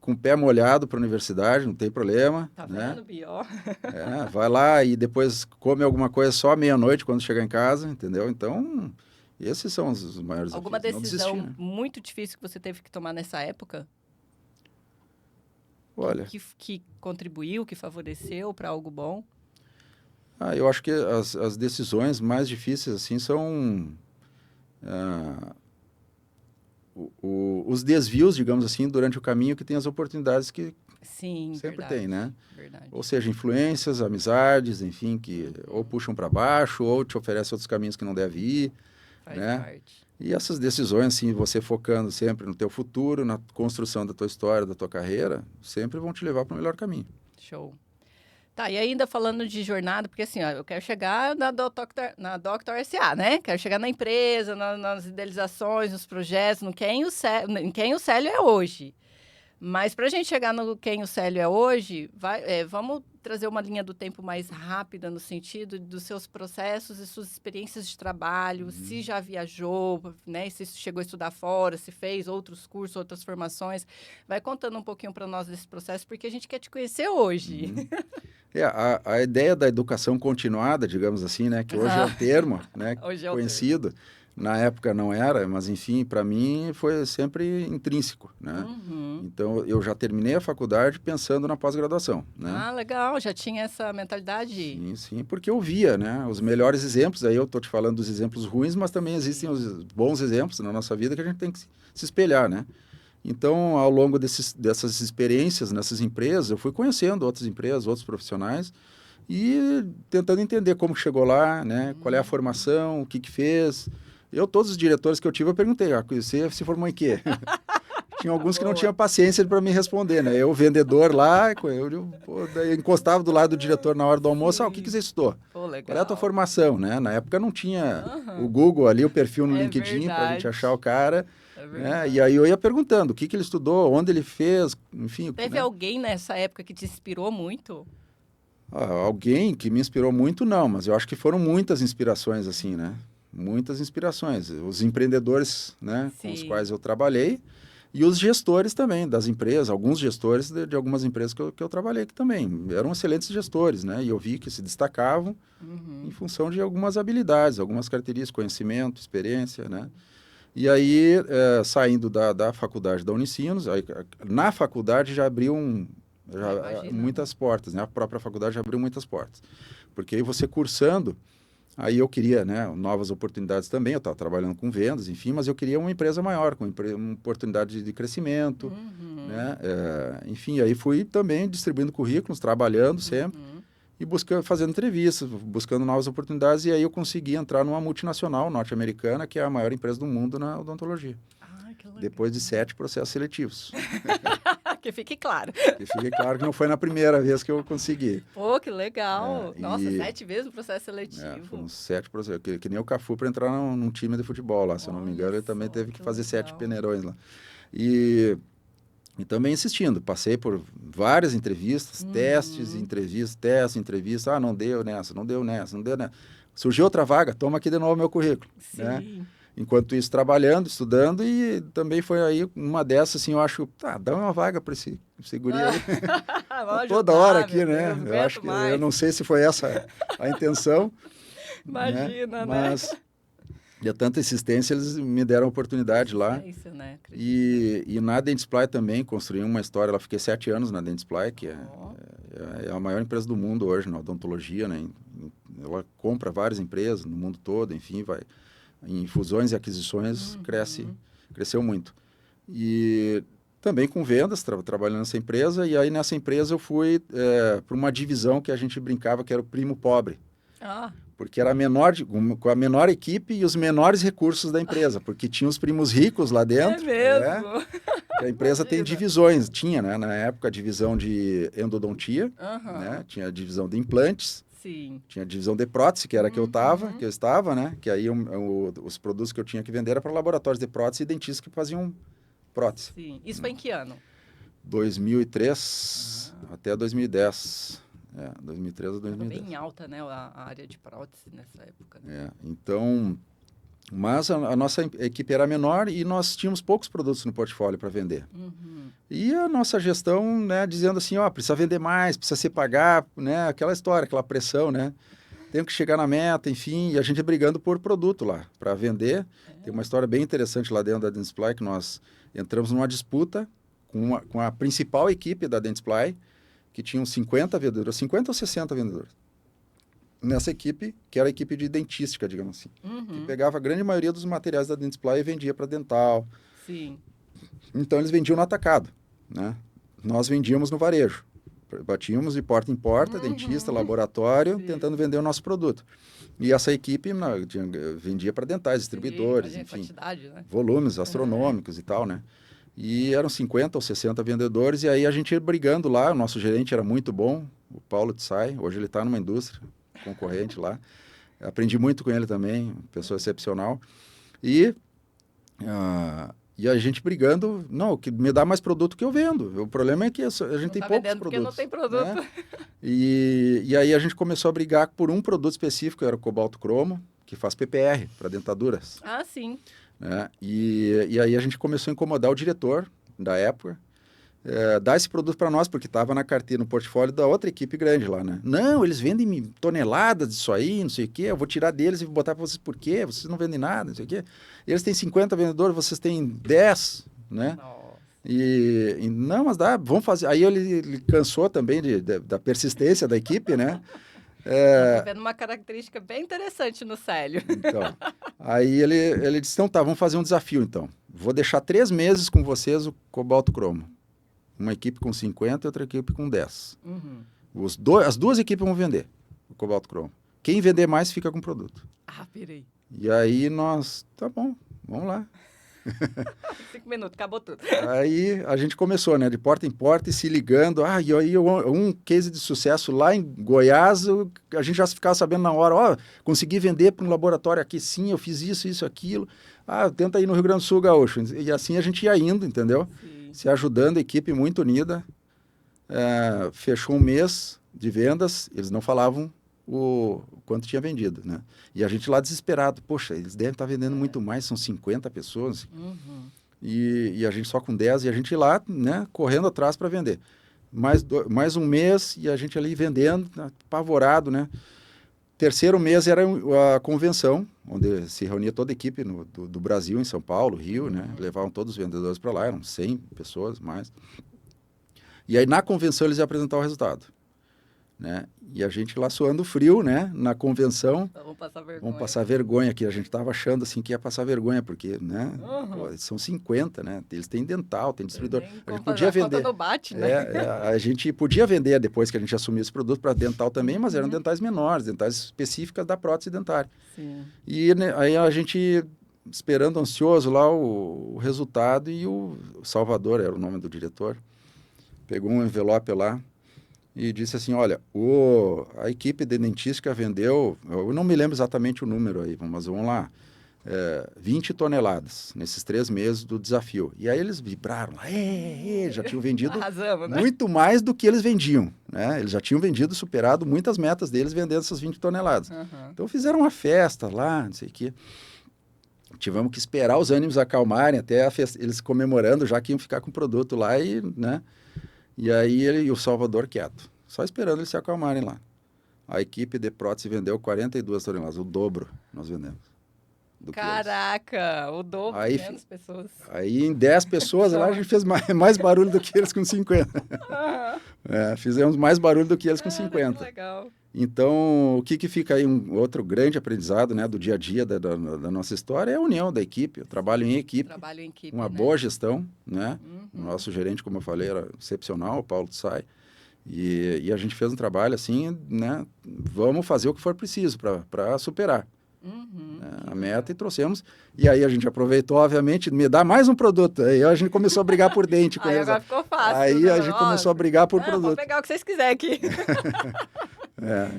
com o pé molhado para a universidade, não tem problema. Tá né? vendo, Bió? Vai lá e depois come alguma coisa só à meia-noite quando chegar em casa, entendeu? Então, esses são os maiores Alguma desafios. decisão Não desistir, né? muito difícil que você teve que tomar nessa época? Olha, Que contribuiu, que favoreceu para algo bom? eu acho que as decisões mais difíceis assim são os desvios, digamos assim, durante o caminho que tem as oportunidades que Sim, sempre verdade, tem, né? verdade. Ou seja, influências, amizades, enfim, que ou puxam para baixo ou te oferecem outros caminhos que não deve ir, Faz né? parte. E essas decisões, assim, você focando sempre no teu futuro, na construção da tua história, da tua carreira, sempre vão te levar para o melhor caminho. Show. Tá, e ainda falando de jornada, porque assim, ó, eu quero chegar na Doctor SA, né? Quero chegar na empresa, nas idealizações, nos projetos, em quem o Célio é hoje. Mas para a gente chegar no quem o Célio é hoje, vamos trazer uma linha do tempo mais rápida no sentido dos seus processos e suas experiências de trabalho, se já viajou, né? Se chegou a estudar fora, se fez outros cursos, outras formações. Vai contando um pouquinho para nós desse processo, porque a gente quer te conhecer hoje. A ideia da educação continuada, digamos assim, né, que hoje é um termo, né, Hoje é o conhecido, na época não era, mas enfim, para mim foi sempre intrínseco, né? Então eu já terminei a faculdade pensando na pós-graduação, né? Ah, legal, já tinha essa mentalidade. Sim, porque eu via, né, os melhores exemplos, aí eu tô te falando dos exemplos ruins, mas também existem os bons exemplos na nossa vida que a gente tem que se espelhar, né? Então, ao longo dessas experiências nessas empresas, eu fui conhecendo outras empresas, outros profissionais e tentando entender como chegou lá, né? Qual é a formação, o que fez. Todos os diretores que eu tive, eu perguntei, você se formou em quê? Tinha alguns que não tinham paciência para me responder, né? Eu, vendedor lá, daí encostava do lado do diretor na hora do almoço, o que você estudou? Pô, legal. Qual é a tua formação, né? Na época não tinha o Google ali, o perfil no LinkedIn para a gente achar o cara. Né? E aí eu ia perguntando o que ele estudou, onde ele fez, enfim. Teve alguém nessa época que te inspirou muito? Alguém que me inspirou muito, não, mas eu acho que foram muitas inspirações, assim, né? Muitas inspirações. Os empreendedores, né, com os quais eu trabalhei, e os gestores também das empresas, alguns gestores de algumas empresas que eu trabalhei aqui também. Eram excelentes gestores, né? E eu vi que se destacavam em função de algumas habilidades, algumas características, conhecimento, experiência, né? E aí, saindo da faculdade da Unicinos, na faculdade já abriu muitas portas, né? A própria faculdade já abriu muitas portas. Porque aí você cursando, aí eu queria, né, novas oportunidades também, eu estava trabalhando com vendas, enfim, mas eu queria uma empresa maior, com uma oportunidade de crescimento, né? Enfim, aí fui também distribuindo currículos, trabalhando sempre, e fazendo entrevistas, buscando novas oportunidades, e aí eu consegui entrar numa multinacional norte-americana, que é a maior empresa do mundo na odontologia. Que legal. Depois de 7 processos seletivos. Que fique claro. Que fique claro que não foi na primeira vez que eu consegui. Pô, que legal. Nossa, 7 vezes o processo seletivo. Foram 7 processos. Que nem o Cafu para entrar num time de futebol lá, se eu não me engano, ele também teve que fazer 7 peneirões lá. E também insistindo, passei por várias entrevistas, testes, entrevistas. Não deu nessa. Surgiu outra vaga, toma aqui de novo meu currículo. Sim. Né? Enquanto isso, trabalhando, estudando, e também foi aí uma dessas, assim, eu acho, dá uma vaga para esse guri aí. Toda hora aqui, né? Eu acho que, eu não sei se foi essa a intenção. Imagina, né? Mas, de tanta insistência, eles me deram a oportunidade lá. Isso, né? E na Dentsply também, construí uma história, lá fiquei 7 anos na Dentsply, que é a maior empresa do mundo hoje na odontologia, né? ela compra várias empresas no mundo todo, enfim, vai em fusões e aquisições, cresceu muito. E também com vendas, trabalhando nessa empresa, e aí nessa empresa eu fui para uma divisão que a gente brincava que era o primo pobre. Porque era com a menor equipe e os menores recursos da empresa, porque tinha os primos ricos lá dentro. É mesmo? A empresa tem divisões, tinha, né, na época a divisão de endodontia, né, tinha a divisão de implantes, Sim. tinha a divisão de prótese, que era que eu estava, né, que aí os produtos que eu tinha que vender era para laboratórios de prótese e dentistas que faziam prótese. Sim. Isso foi em que ano? 2003 até 2010. 2003 a 2010. Bem alta, né, a área de prótese nessa época. Né? Então, mas a nossa equipe era menor e nós tínhamos poucos produtos no portfólio para vender. E a nossa gestão, né, dizendo assim, precisa vender mais, precisa se pagar, né, aquela história, aquela pressão, né? Tem que chegar na meta, enfim, e a gente brigando por produto lá para vender. Tem uma história bem interessante lá dentro da Dentsply, que nós entramos numa disputa com a principal equipe da Dentsply, que tinham 50 vendedores, 50 ou 60 vendedores. Nessa equipe, que era a equipe de dentística, digamos assim, que pegava a grande maioria dos materiais da Dentsply e vendia para dental. Sim. Então, eles vendiam no atacado, né? Nós vendíamos no varejo. Batíamos de porta em porta, dentista, laboratório, tentando vender o nosso produto. E essa equipe vendia para dentais, distribuidores, enfim, quantidade, né? Volumes astronômicos e tal, né? E eram 50 ou 60 vendedores, e aí a gente ia brigando lá, o nosso gerente era muito bom, o Paulo Tsai, hoje ele está numa indústria concorrente lá. Aprendi muito com ele também, pessoa excepcional. E a gente brigando, não, que me dá mais produto que eu vendo. O problema é que a gente tem poucos produtos. Porque não tem produto. Né? E aí a gente começou a brigar por um produto específico, era o cobalto cromo, que faz PPR para dentaduras. Sim. Né? E aí a gente começou a incomodar o diretor da época, dar esse produto para nós, porque estava na carteira, no portfólio da outra equipe grande lá, né? Não, eles vendem toneladas disso aí, não sei o quê, eu vou tirar deles e vou botar para vocês por quê? Vocês não vendem nada, não sei o quê. Eles têm 50 vendedores, vocês têm 10, né? Não, mas dá, vamos fazer. Aí ele cansou também da persistência da equipe, né? Estou vendo uma característica bem interessante no Célio. Então, aí ele disse, então tá, vamos fazer um desafio então. Vou deixar 3 meses com vocês o cobalto cromo. Uma equipe com 50 e outra equipe com 10. As duas equipes vão vender o cobalto cromo. Quem vender mais fica com o produto. Pirei. E aí tá bom, vamos lá. 5 minutos, acabou tudo. Aí a gente começou, né, de porta em porta e se ligando. E aí um case de sucesso lá em Goiás, a gente já ficava sabendo na hora, consegui vender para um laboratório aqui, sim, eu fiz isso, aquilo. Tenta ir no Rio Grande do Sul, Gaúcho. E assim a gente ia indo, entendeu? Sim. Se ajudando, a equipe muito unida. Fechou um mês de vendas, eles não falavam o quanto tinha vendido, né? E a gente lá desesperado, poxa, eles devem estar vendendo muito mais, são 50 pessoas. E a gente só com 10, e a gente lá, né, correndo atrás para vender. Mais um mês, e a gente ali vendendo, apavorado, né? Terceiro mês era a convenção, onde se reunia toda a equipe do Brasil, em São Paulo, Rio, né? Levavam todos os vendedores para lá, eram 100 pessoas, mais. E aí, na convenção, eles iam apresentar o resultado. Né? E a gente lá suando frio, né? Na convenção. Vamos passar vergonha. Vamos passar vergonha, que a gente estava achando assim que ia passar vergonha, porque, né? São 50, né? Eles têm dental, tem distribuidor. A gente podia vender. Não bate, né? A gente podia vender depois que a gente assumiu esse produto para dental também, mas eram dentais menores, dentais específicas da prótese dentária. Sim. E né, aí a gente esperando ansioso lá o resultado, e o Salvador era o nome do diretor, pegou um envelope lá e disse assim, olha, a equipe de dentística vendeu, eu não me lembro exatamente o número aí, mas vamos lá, 20 toneladas nesses 3 meses do desafio. E aí eles vibraram, já tinham vendido Arrasamos, né? muito mais do que eles vendiam, né? Eles já tinham vendido, superado muitas metas deles vendendo essas 20 toneladas. Então fizeram uma festa lá, não sei o quê. Tivemos que esperar os ânimos acalmarem, até eles comemorando, já que iam ficar com o produto lá, né? E aí ele e o Salvador quieto, só esperando eles se acalmarem lá. A equipe de prótese vendeu 42 toneladas, o dobro nós vendemos. Caraca, o dobro, aí, menos pessoas. Aí em 10 pessoas lá a gente fez mais barulho do que eles com 50. Fizemos mais barulho do que eles com 50. Que legal. Então, o que fica aí, um outro grande aprendizado, né, do dia a dia da nossa história é a união da equipe, o trabalho em equipe, uma boa gestão, né? O nosso gerente, como eu falei, era excepcional, o Paulo Tsai, e a gente fez um trabalho assim, né, vamos fazer o que for preciso para superar a meta e trouxemos. E aí a gente aproveitou, obviamente, me dá mais um produto. Aí a gente começou a brigar por dente com aí eles. Agora ficou fácil. Aí a gente começou a brigar por produto. Pode pegar o que vocês quiserem aqui.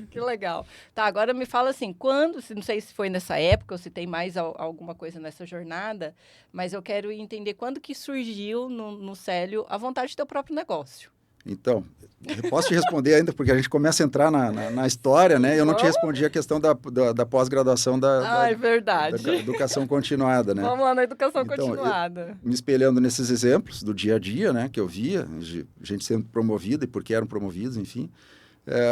Que legal. Tá, agora me fala assim, quando, não sei se foi nessa época ou se tem mais alguma coisa nessa jornada, mas eu quero entender quando que surgiu no Célio a vontade de ter o próprio negócio. Então, eu posso te responder ainda, porque a gente começa a entrar na história, né? Eu não te respondi a questão da pós-graduação é verdade. Da educação continuada, né? Vamos lá na educação continuada. Me espelhando nesses exemplos do dia a dia, né? Que eu via, gente sendo promovida e porque eram promovidos, enfim,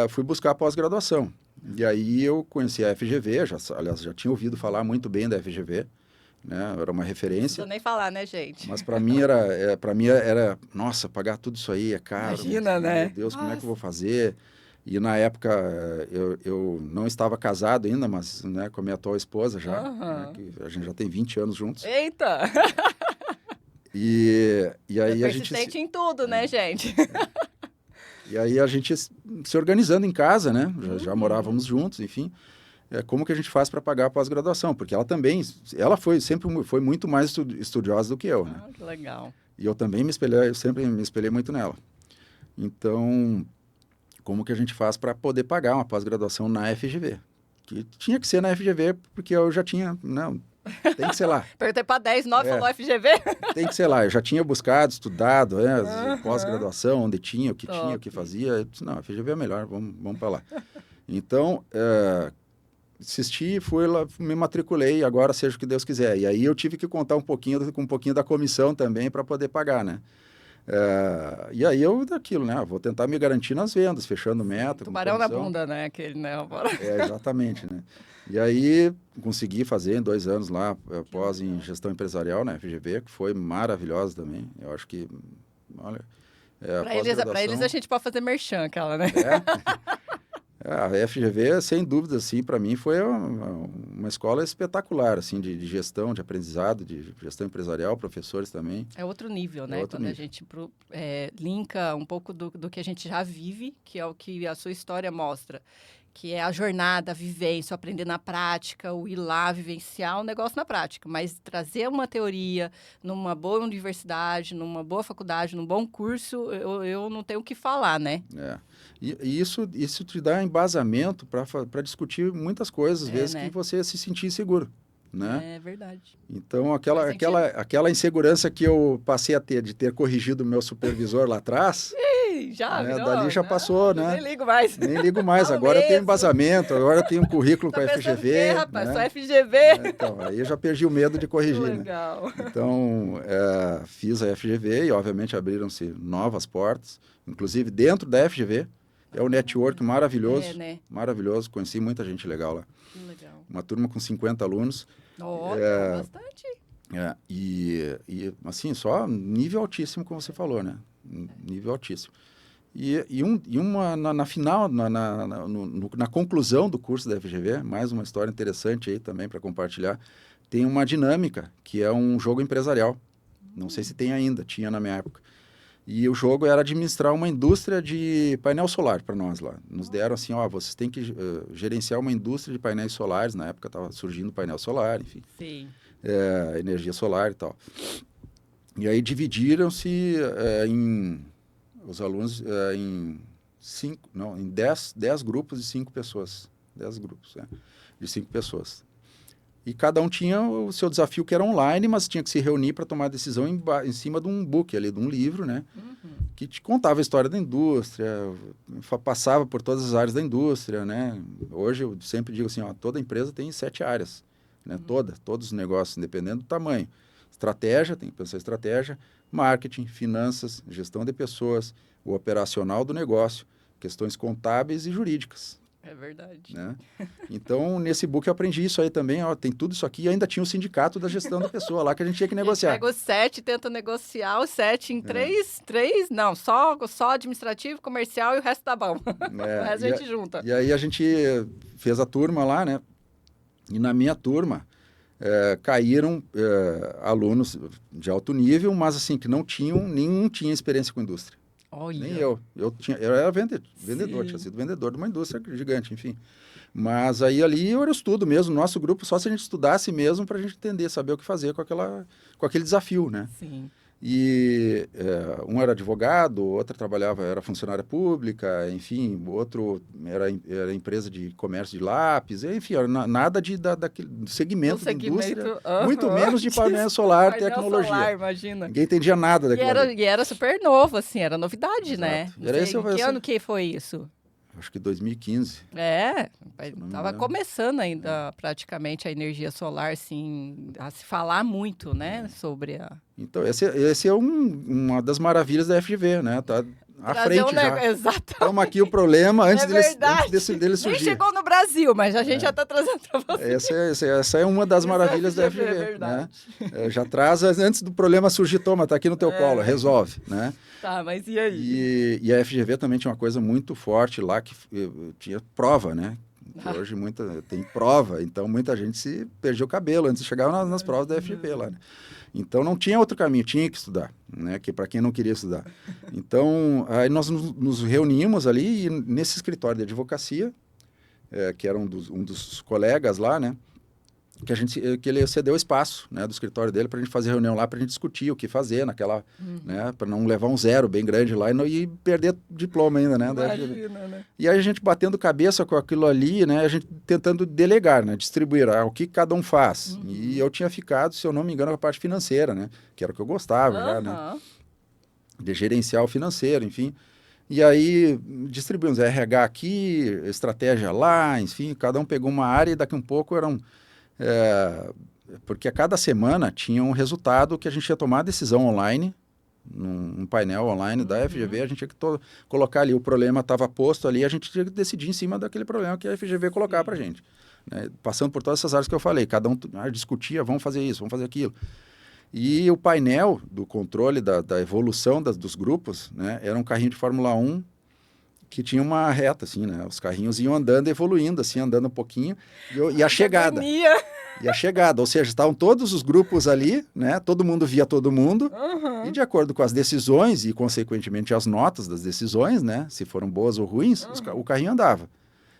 fui buscar a pós-graduação. E aí eu conheci a FGV, aliás, já tinha ouvido falar muito bem da FGV, né? Era uma referência. Não precisa nem falar, né, gente? Mas para mim era, nossa, pagar tudo isso aí é caro. Imagina, né? Meu Deus, como é que eu vou fazer? E na época eu não estava casado ainda, mas né, com a minha atual esposa já, né, que a gente já tem 20 anos juntos. Eita! E aí a gente... persistente em tudo, né, gente? E aí a gente se organizando em casa, né? Já morávamos juntos, enfim. Como que a gente faz para pagar a pós-graduação? Porque ela também, sempre foi muito mais estudiosa do que eu, né? Que legal. E eu também sempre me espelhei muito nela. Então, como que a gente faz para poder pagar uma pós-graduação na FGV? Que tinha que ser na FGV, porque eu já tinha, não, tem que ser lá. Perguntei para 10, 9, falou FGV? Tem que ser lá, eu já tinha buscado, estudado, pós-graduação, onde tinha, o que tinha, o que fazia. Eu disse, não, a FGV é melhor, vamos para lá. Então, insisti, fui lá, me matriculei, agora seja o que Deus quiser. E aí eu tive que contar com um pouquinho da comissão também para poder pagar, né? E aí daquilo, né? Vou tentar me garantir nas vendas, fechando meta. Tubarão na bunda, né? Aquele, né? Exatamente, né? E aí consegui fazer em 2 anos lá, pós em gestão empresarial, né? FGV, que foi maravilhosa também. Eu acho que, olha... Para eles a gente pode fazer merchan, aquela, né? A FGV, sem dúvida, assim, para mim foi uma escola espetacular, assim, de gestão, de aprendizado, de gestão empresarial, professores também. É outro nível, né? Quando a gente linka um pouco do que a gente já vive, que é o que a sua história mostra, que é a jornada, a vivência, o aprender na prática, o ir lá, vivenciar o negócio na prática. Mas trazer uma teoria numa boa universidade, numa boa faculdade, num bom curso, eu não tenho o que falar, né? E isso te dá embasamento para discutir muitas coisas, às vezes, né? que você se sentir inseguro, né? É verdade. Então, aquela insegurança que eu passei a ter, de ter corrigido o meu supervisor lá atrás... dali já passou, né? Nem ligo mais. Nem ligo mais. Agora eu tenho embasamento, agora eu tenho um currículo com a FGV. Rapaz, né? só FGV. Então, aí eu já perdi o medo de corrigir. Legal. Né? Então, fiz a FGV e, obviamente, abriram-se novas portas, inclusive dentro da FGV. É um network maravilhoso. Né? Maravilhoso. Conheci muita gente legal lá. Que legal. Uma turma com 50 alunos. Bastante. E, assim, só nível altíssimo, como você falou, né? Nível altíssimo. Na final, na conclusão do curso da FGV, mais uma história interessante aí também para compartilhar, tem uma dinâmica, que é um jogo empresarial. Não sei se tem ainda, tinha na minha época. E o jogo era administrar uma indústria de painel solar para nós lá. Nos deram assim, vocês têm que gerenciar uma indústria de painéis solares. Na época estava surgindo painel solar, enfim. Sim. Energia solar e tal. E aí dividiram-se os alunos em 10 grupos de 5 pessoas. 10 grupos, de 5 pessoas. E cada um tinha o seu desafio, que era online, mas tinha que se reunir para tomar decisão em cima de um book, ali, de um livro, né? Que te contava a história da indústria, passava por todas as áreas da indústria, né? Hoje eu sempre digo assim, toda empresa tem 7 áreas, né? Todos os negócios, independente do tamanho. Estratégia, tem que pensar em estratégia, marketing, finanças, gestão de pessoas, o operacional do negócio, questões contábeis e jurídicas. É verdade. Né? Então, nesse book eu aprendi isso aí também, ó, tem tudo isso aqui, e ainda tinha o sindicato da gestão da pessoa lá que a gente tinha que negociar. Pega os 7, tenta negociar os 7 em 3, não, só administrativo, comercial e o resto tá bom. O resto a gente junta. E aí a gente fez a turma lá, né? E na minha turma caíram alunos de alto nível, mas assim, que nenhum tinha experiência com indústria. Olha. Nem eu. Eu era vendedor, tinha sido vendedor de uma indústria gigante, enfim. Mas aí ali eu era estudo mesmo, nosso grupo, só se a gente estudasse mesmo para a gente entender, saber o que fazer com aquele desafio, né? Sim. E um era advogado, outra era funcionária pública, enfim, outro era empresa de comércio de lápis, enfim, nada daquele segmento da indústria, muito menos de painel solar, tecnologia. Solar, imagina. Ninguém entendia nada daquilo. E era super novo, assim, era novidade, exato, né? Que ano que foi isso? Acho que 2015. Estava começando ainda praticamente a energia solar, assim, a se falar muito, né, sobre a... Então, esse é uma das maravilhas da FGV, né? Tá à frente já. Exatamente. Estamos aqui o problema antes dele surgir. Nem chegou no Brasil, mas a gente já está trazendo para você. Essa é uma das maravilhas da FGV. É verdade. Né? Já traz antes do problema surgir, toma, tá aqui no teu colo, resolve, né? Tá, mas e aí? E a FGV também tinha uma coisa muito forte lá, que tinha prova, né? Hoje tem prova, então muita gente se perdia o cabelo antes de chegar nas provas da FGV lá, né? Então não tinha outro caminho, tinha que estudar, né? Que para quem não queria estudar. Então aí nós nos reunimos ali e nesse escritório de advocacia, que era um dos colegas lá, né? Que ele cedeu espaço, né, do escritório dele para a gente fazer reunião lá, para a gente discutir o que fazer né, para não levar um zero bem grande lá e perder diploma ainda, né? Imagina, né? E aí a gente batendo cabeça com aquilo ali, né, a gente tentando delegar, né, distribuir o que cada um faz. E eu tinha ficado, se eu não me engano, com a parte financeira, né, que era o que eu gostava já, né, de gerencial financeiro, enfim. E aí distribuímos RH aqui, estratégia lá, enfim, cada um pegou uma área e daqui a um pouco porque a cada semana tinha um resultado que a gente ia tomar a decisão online, num painel online da FGV, a gente tinha que colocar ali, o problema estava posto ali, a gente tinha que decidir em cima daquele problema que a FGV colocar para a gente. Né? Passando por todas essas áreas que eu falei, cada um discutia, vamos fazer isso, vamos fazer aquilo. E o painel do controle da evolução dos grupos, né, era um carrinho de Fórmula 1 que tinha uma reta, assim, né? Os carrinhos iam andando, evoluindo, assim, andando um pouquinho. E a chegada. E a chegada, ou seja, estavam todos os grupos ali, né? Todo mundo via todo mundo. E de acordo com as decisões e, consequentemente, as notas das decisões, né? Se foram boas ou ruins, o carrinho andava.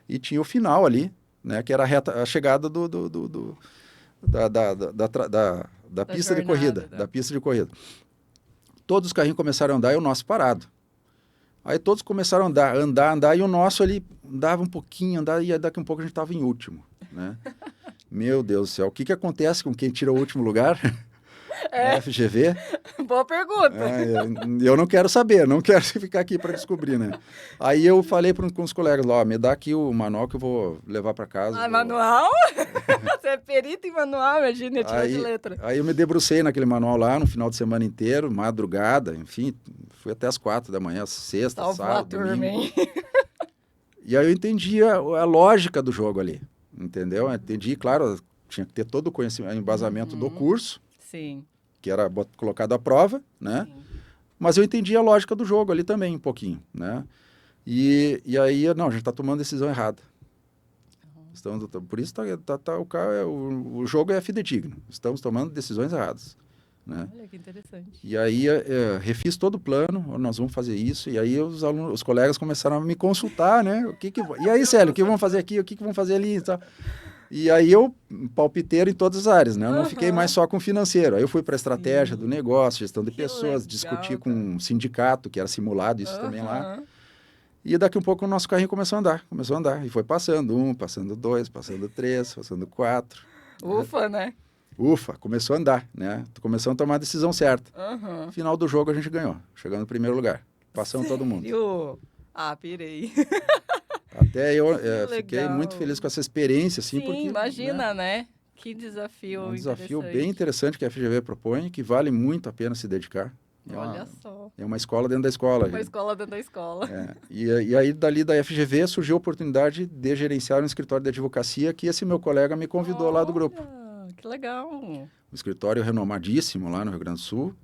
E tinha o final ali, né? Que era a chegada da pista de corrida. Da pista de corrida. Todos os carrinhos começaram a andar e o nosso parado. Aí todos começaram a andar, e o nosso ali andava um pouquinho, e daqui a um pouco a gente estava em último, né? Meu Deus do céu, o que acontece com quem tira o último lugar? Na FGV? Boa pergunta. Eu não quero saber, não quero ficar aqui para descobrir, né? Aí eu falei com os colegas lá, me dá aqui o manual que eu vou levar para casa. Manual? Você é perito em manual, imagina, tira de letra. Aí eu me debrucei naquele manual lá, no final de semana inteiro, madrugada, enfim, fui até as 4 da manhã, sexta, sábado, domingo. E aí eu entendi a lógica do jogo ali, entendeu? Eu entendi, claro, tinha que ter todo o conhecimento, embasamento do curso. Sim. Que era colocado à prova, né? Sim. Mas eu entendi a lógica do jogo ali também, um pouquinho, né? E aí, não, a gente está tomando decisão errada. Por isso o jogo é fidedigno. Estamos tomando decisões erradas. Né? Olha, que interessante. E aí, refiz todo o plano, nós vamos fazer isso. E aí, os colegas começaram a me consultar, né? E aí, Célio, o que vamos fazer aqui? O que vamos fazer ali? E aí, eu palpiteiro em todas as áreas, né? Eu não fiquei mais só com o financeiro. Aí, eu fui para a estratégia do negócio, gestão de pessoas, discuti com um sindicato, que era simulado isso também lá. E daqui a um pouco o nosso carrinho começou a andar. E foi passando 1, passando 2, passando 3, passando 4. Ufa, né? Ufa, começou a andar, né? Começamos a tomar a decisão certa. Final do jogo a gente ganhou, chegando no primeiro lugar. Passamos todo mundo. Ah, pirei. Até eu fiquei muito feliz com essa experiência, assim, Sim, porque... imagina, né? Que desafio um desafio bem interessante que a FGV propõe, que vale muito a pena se dedicar. Olha só. É uma escola dentro da escola. Uma escola dentro da escola. E aí, dali da FGV, surgiu a oportunidade de gerenciar um escritório de advocacia que esse meu colega me convidou lá do grupo. Que legal. Um escritório renomadíssimo lá no Rio Grande do Sul.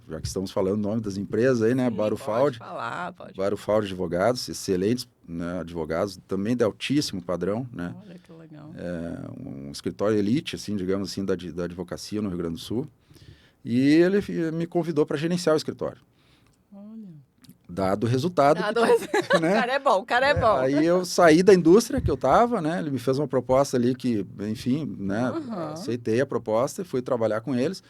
Já que estamos falando o nome das empresas aí, né? Barufaldi. Pode falar, pode. Barufaldi Advogados, excelentes, né, advogados, também de altíssimo padrão, né? Olha que legal. Um escritório elite, assim, digamos assim, da advocacia no Rio Grande do Sul. E ele me convidou para gerenciar o escritório. Olha. Dado o resultado. Né? O cara é bom. Aí eu saí da indústria que eu estava, né? Ele me fez uma proposta ali que, enfim, né? Aceitei a proposta e fui trabalhar com eles.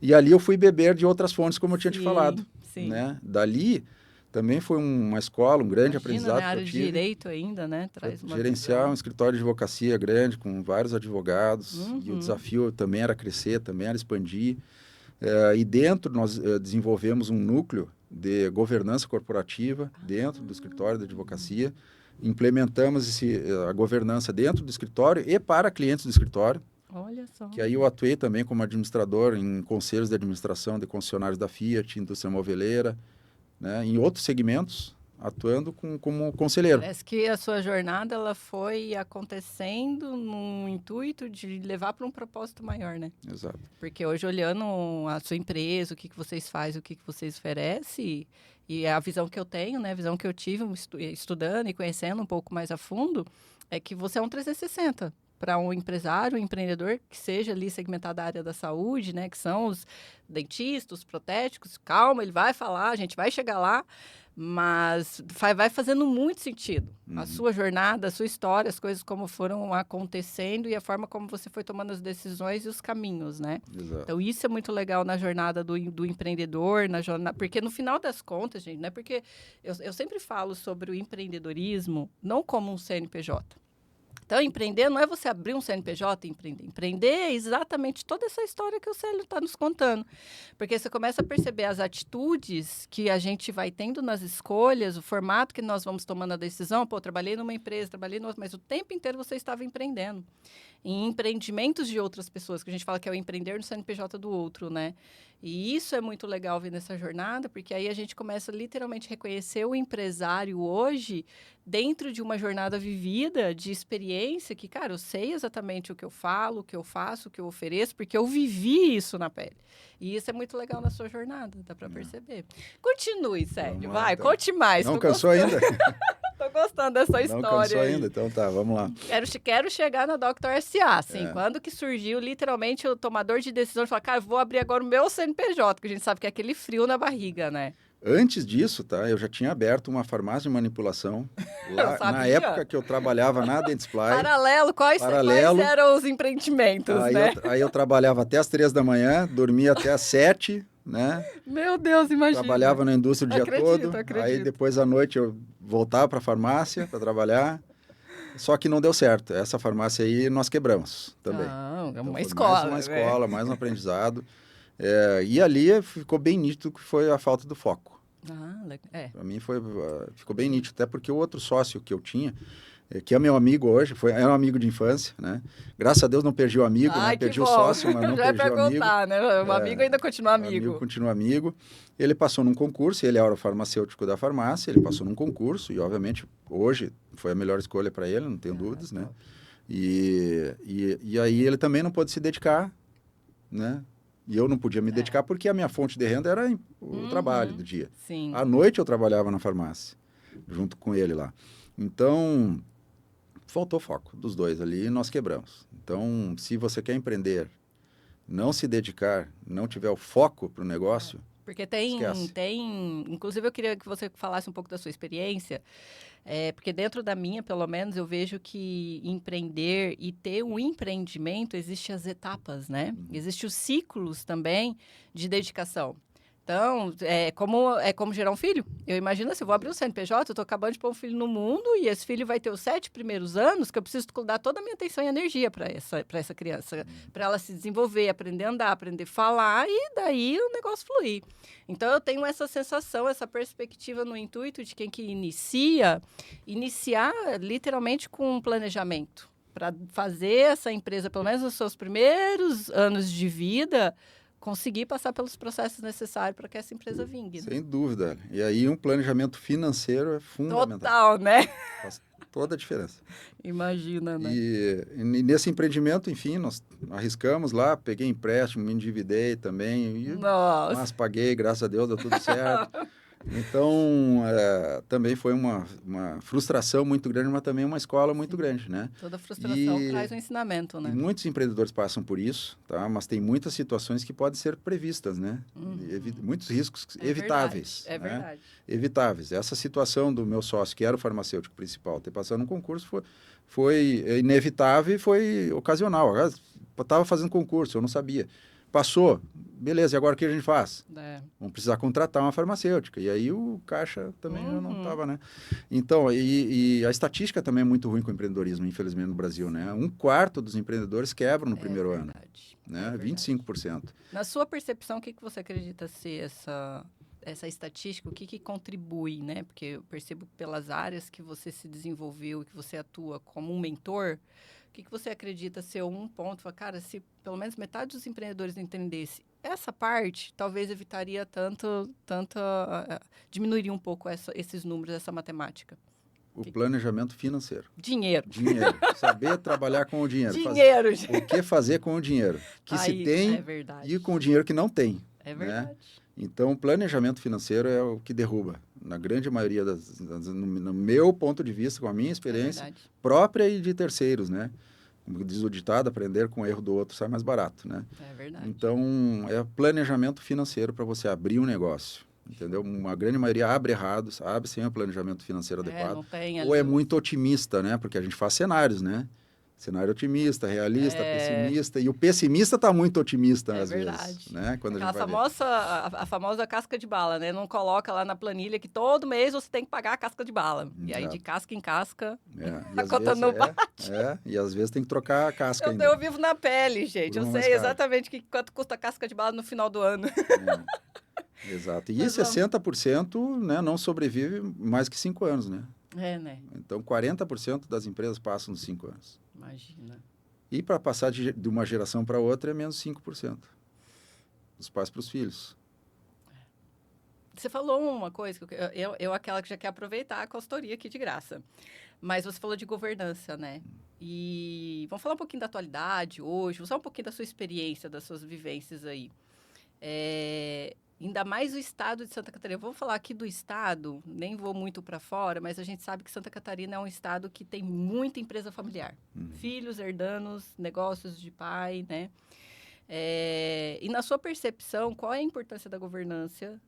E ali eu fui beber de outras fontes, como eu tinha te falado. Sim. Né? Dali também foi uma escola, um grande aprendizado na área de direito ainda, né? Traz gerenciar um escritório de advocacia grande, com vários advogados. E o desafio também era crescer, também era expandir. E dentro nós desenvolvemos um núcleo de governança corporativa dentro do escritório de advocacia. Implementamos a governança dentro do escritório e para clientes do escritório. Olha só. Que aí eu atuei também como administrador em conselhos de administração de concessionários da Fiat, indústria moveleira, né, em outros segmentos, atuando como conselheiro. Parece que a sua jornada ela foi acontecendo no intuito de levar para um propósito maior, né? Exato. Porque hoje, olhando a sua empresa, o que vocês fazem, o que vocês oferecem, e a visão que eu tenho, né? A visão que eu tive estudando e conhecendo um pouco mais a fundo, é que você é um 360 para um empresário, um empreendedor que seja ali segmentado da área da saúde, né? Que são os dentistas, os protéticos. Calma, ele vai falar, a gente vai chegar lá. Mas vai fazendo muito sentido. A sua jornada, a sua história, as coisas como foram acontecendo e a forma como você foi tomando as decisões e os caminhos, né? Exato. Então, isso é muito legal na jornada do empreendedor, na jornada, porque no final das contas, gente, né? Porque eu sempre falo sobre o empreendedorismo não como um CNPJ. Então, empreender não é você abrir um CNPJ e empreender. Empreender é exatamente toda essa história que o Célio está nos contando. Porque você começa a perceber as atitudes que a gente vai tendo nas escolhas, o formato que nós vamos tomando a decisão. Pô, trabalhei numa empresa, trabalhei noutra, mas o tempo inteiro você estava empreendendo. Em empreendimentos de outras pessoas, que a gente fala que é o empreender no CNPJ do outro, né? E isso é muito legal ver nessa jornada, porque aí a gente começa literalmente a reconhecer o empresário hoje dentro de uma jornada vivida, de experiência, que, cara, eu sei exatamente o que eu falo, o que eu faço, o que eu ofereço, porque eu vivi isso na pele. E isso é muito legal na sua jornada, dá para perceber. Continue, Sérgio, vai, então. Conte mais. Não cansou ainda? Tô gostando dessa história. Não cansou aí. ainda? Então tá, vamos lá. Quero chegar na Dr. S.A., assim, quando que surgiu literalmente o tomador de decisão de falar, cara, vou abrir agora o meu CNPJ, que a gente sabe que é aquele frio na barriga, né? Antes disso, tá, eu já tinha aberto uma farmácia de manipulação, lá, na época que eu trabalhava na Dentsply. Paralelo, quais eram os empreendimentos, né? Aí eu trabalhava até as 3 da manhã, dormia até as 7, né? Meu Deus, imagina. Trabalhava na indústria o dia todo, acredito. Aí depois à noite eu voltava para a farmácia para trabalhar, só que não deu certo. Essa farmácia aí nós quebramos também. Não, então, uma escola. Mais uma escola, mais um aprendizado. E ali ficou bem nítido que foi a falta do foco. Para mim ficou bem nítido, até porque o outro sócio que eu tinha, que é meu amigo hoje, é um amigo de infância, né? Graças a Deus não perdi o amigo, né? Perdi o sócio, mas não perdi o amigo. Né? O amigo ainda continua amigo. O amigo continua amigo. Ele passou num concurso, ele era o farmacêutico da farmácia, ele passou num concurso e, obviamente, hoje foi a melhor escolha para ele, não tenho dúvidas, né? E aí ele também não pôde se dedicar, né? E eu não podia me dedicar porque a minha fonte de renda era o trabalho do dia. Sim. À noite eu trabalhava na farmácia, junto com ele lá. Então, faltou foco dos dois ali e nós quebramos. Então, se você quer empreender, não se dedicar, não tiver o foco para o negócio, porque inclusive eu queria que você falasse um pouco da sua experiência, porque dentro da minha, pelo menos, eu vejo que empreender e ter um empreendimento, existem as etapas, né? Existem os ciclos também de dedicação. Então, é como gerar um filho. Eu imagino assim, eu vou abrir um CNPJ, eu estou acabando de pôr um filho no mundo e esse filho vai ter os 7 primeiros anos que eu preciso dar toda a minha atenção e energia para essa criança, para ela se desenvolver, aprender a andar, aprender a falar e daí o negócio fluir. Então, eu tenho essa sensação, essa perspectiva no intuito de quem que iniciar literalmente com um planejamento para fazer essa empresa, pelo menos nos seus primeiros anos de vida, conseguir passar pelos processos necessários para que essa empresa vingue. Sem dúvida. E aí um planejamento financeiro é fundamental. Total, né? Faz toda a diferença. Imagina, né? E nesse empreendimento, enfim, nós arriscamos lá, peguei empréstimo, me endividei também, Nossa. mas paguei, graças a Deus, deu tudo certo. Então, também foi uma frustração muito grande, mas também uma escola muito grande, né? Toda frustração E- traz um ensinamento, E né? muitos empreendedores passam por isso, tá? Mas tem muitas situações que podem ser previstas, né? Muitos riscos evitáveis. É né? verdade. Evitáveis. Essa situação do meu sócio, que era o farmacêutico principal, ter passado no concurso foi inevitável e foi ocasional. Estava fazendo concurso, eu não sabia. Passou, beleza, e agora o que a gente faz? Vamos precisar contratar uma farmacêutica. E aí o caixa também já não estava, né? Então, e a estatística também é muito ruim com o empreendedorismo, infelizmente, no Brasil, né? 1/4 dos empreendedores quebram no primeiro ano, né? 25%. Na sua percepção, o que você acredita ser essa estatística? O que contribui, né? Porque eu percebo pelas áreas que você se desenvolveu e que você atua como um mentor, o que você acredita ser um ponto? Cara, se pelo menos metade dos empreendedores entendesse essa parte, talvez evitaria diminuiria um pouco esses números, essa matemática. O planejamento financeiro. Dinheiro. Saber trabalhar com o dinheiro. Dinheiro. O que fazer com o dinheiro que se tem e com o dinheiro que não tem. É verdade. Né? Então, o planejamento financeiro é o que derruba. Na grande maioria no meu ponto de vista, com a minha experiência própria e de terceiros, né? Como diz o ditado, aprender com o erro do outro sai mais barato, né? É verdade. Então, é planejamento financeiro para você abrir um negócio. Entendeu? Uma grande maioria abre errado, abre sem o planejamento financeiro adequado. Não tem ou é muito otimista, né? Porque a gente faz cenários, né? Cenário otimista, realista, pessimista. E o pessimista está muito otimista, às vezes. Né? Quando a famosa casca de bala, né? Não coloca lá na planilha que todo mês você tem que pagar a casca de bala. Exato. E aí, de casca em casca, a conta não bate. E às vezes tem que trocar a casca ainda. Eu vivo na pele, gente. Eu sei exatamente quanto custa a casca de bala no final do ano. Exato. E 60%, né, não sobrevive mais que 5 anos, né? Né? Então, 40% das empresas passam dos 5 anos. Imagina. E para passar de uma geração para outra é menos 5%. Dos pais para os filhos. Você falou uma coisa, eu aquela que já quer aproveitar a consultoria aqui de graça. Mas você falou de governança, né? E vamos falar um pouquinho da atualidade hoje, vamos falar um pouquinho da sua experiência, das suas vivências aí. Ainda mais o estado de Santa Catarina. Vamos falar aqui do estado, nem vou muito para fora, mas a gente sabe que Santa Catarina é um estado que tem muita empresa familiar. Filhos, herdanos, negócios de pai, né? E na sua percepção, qual é a importância da governança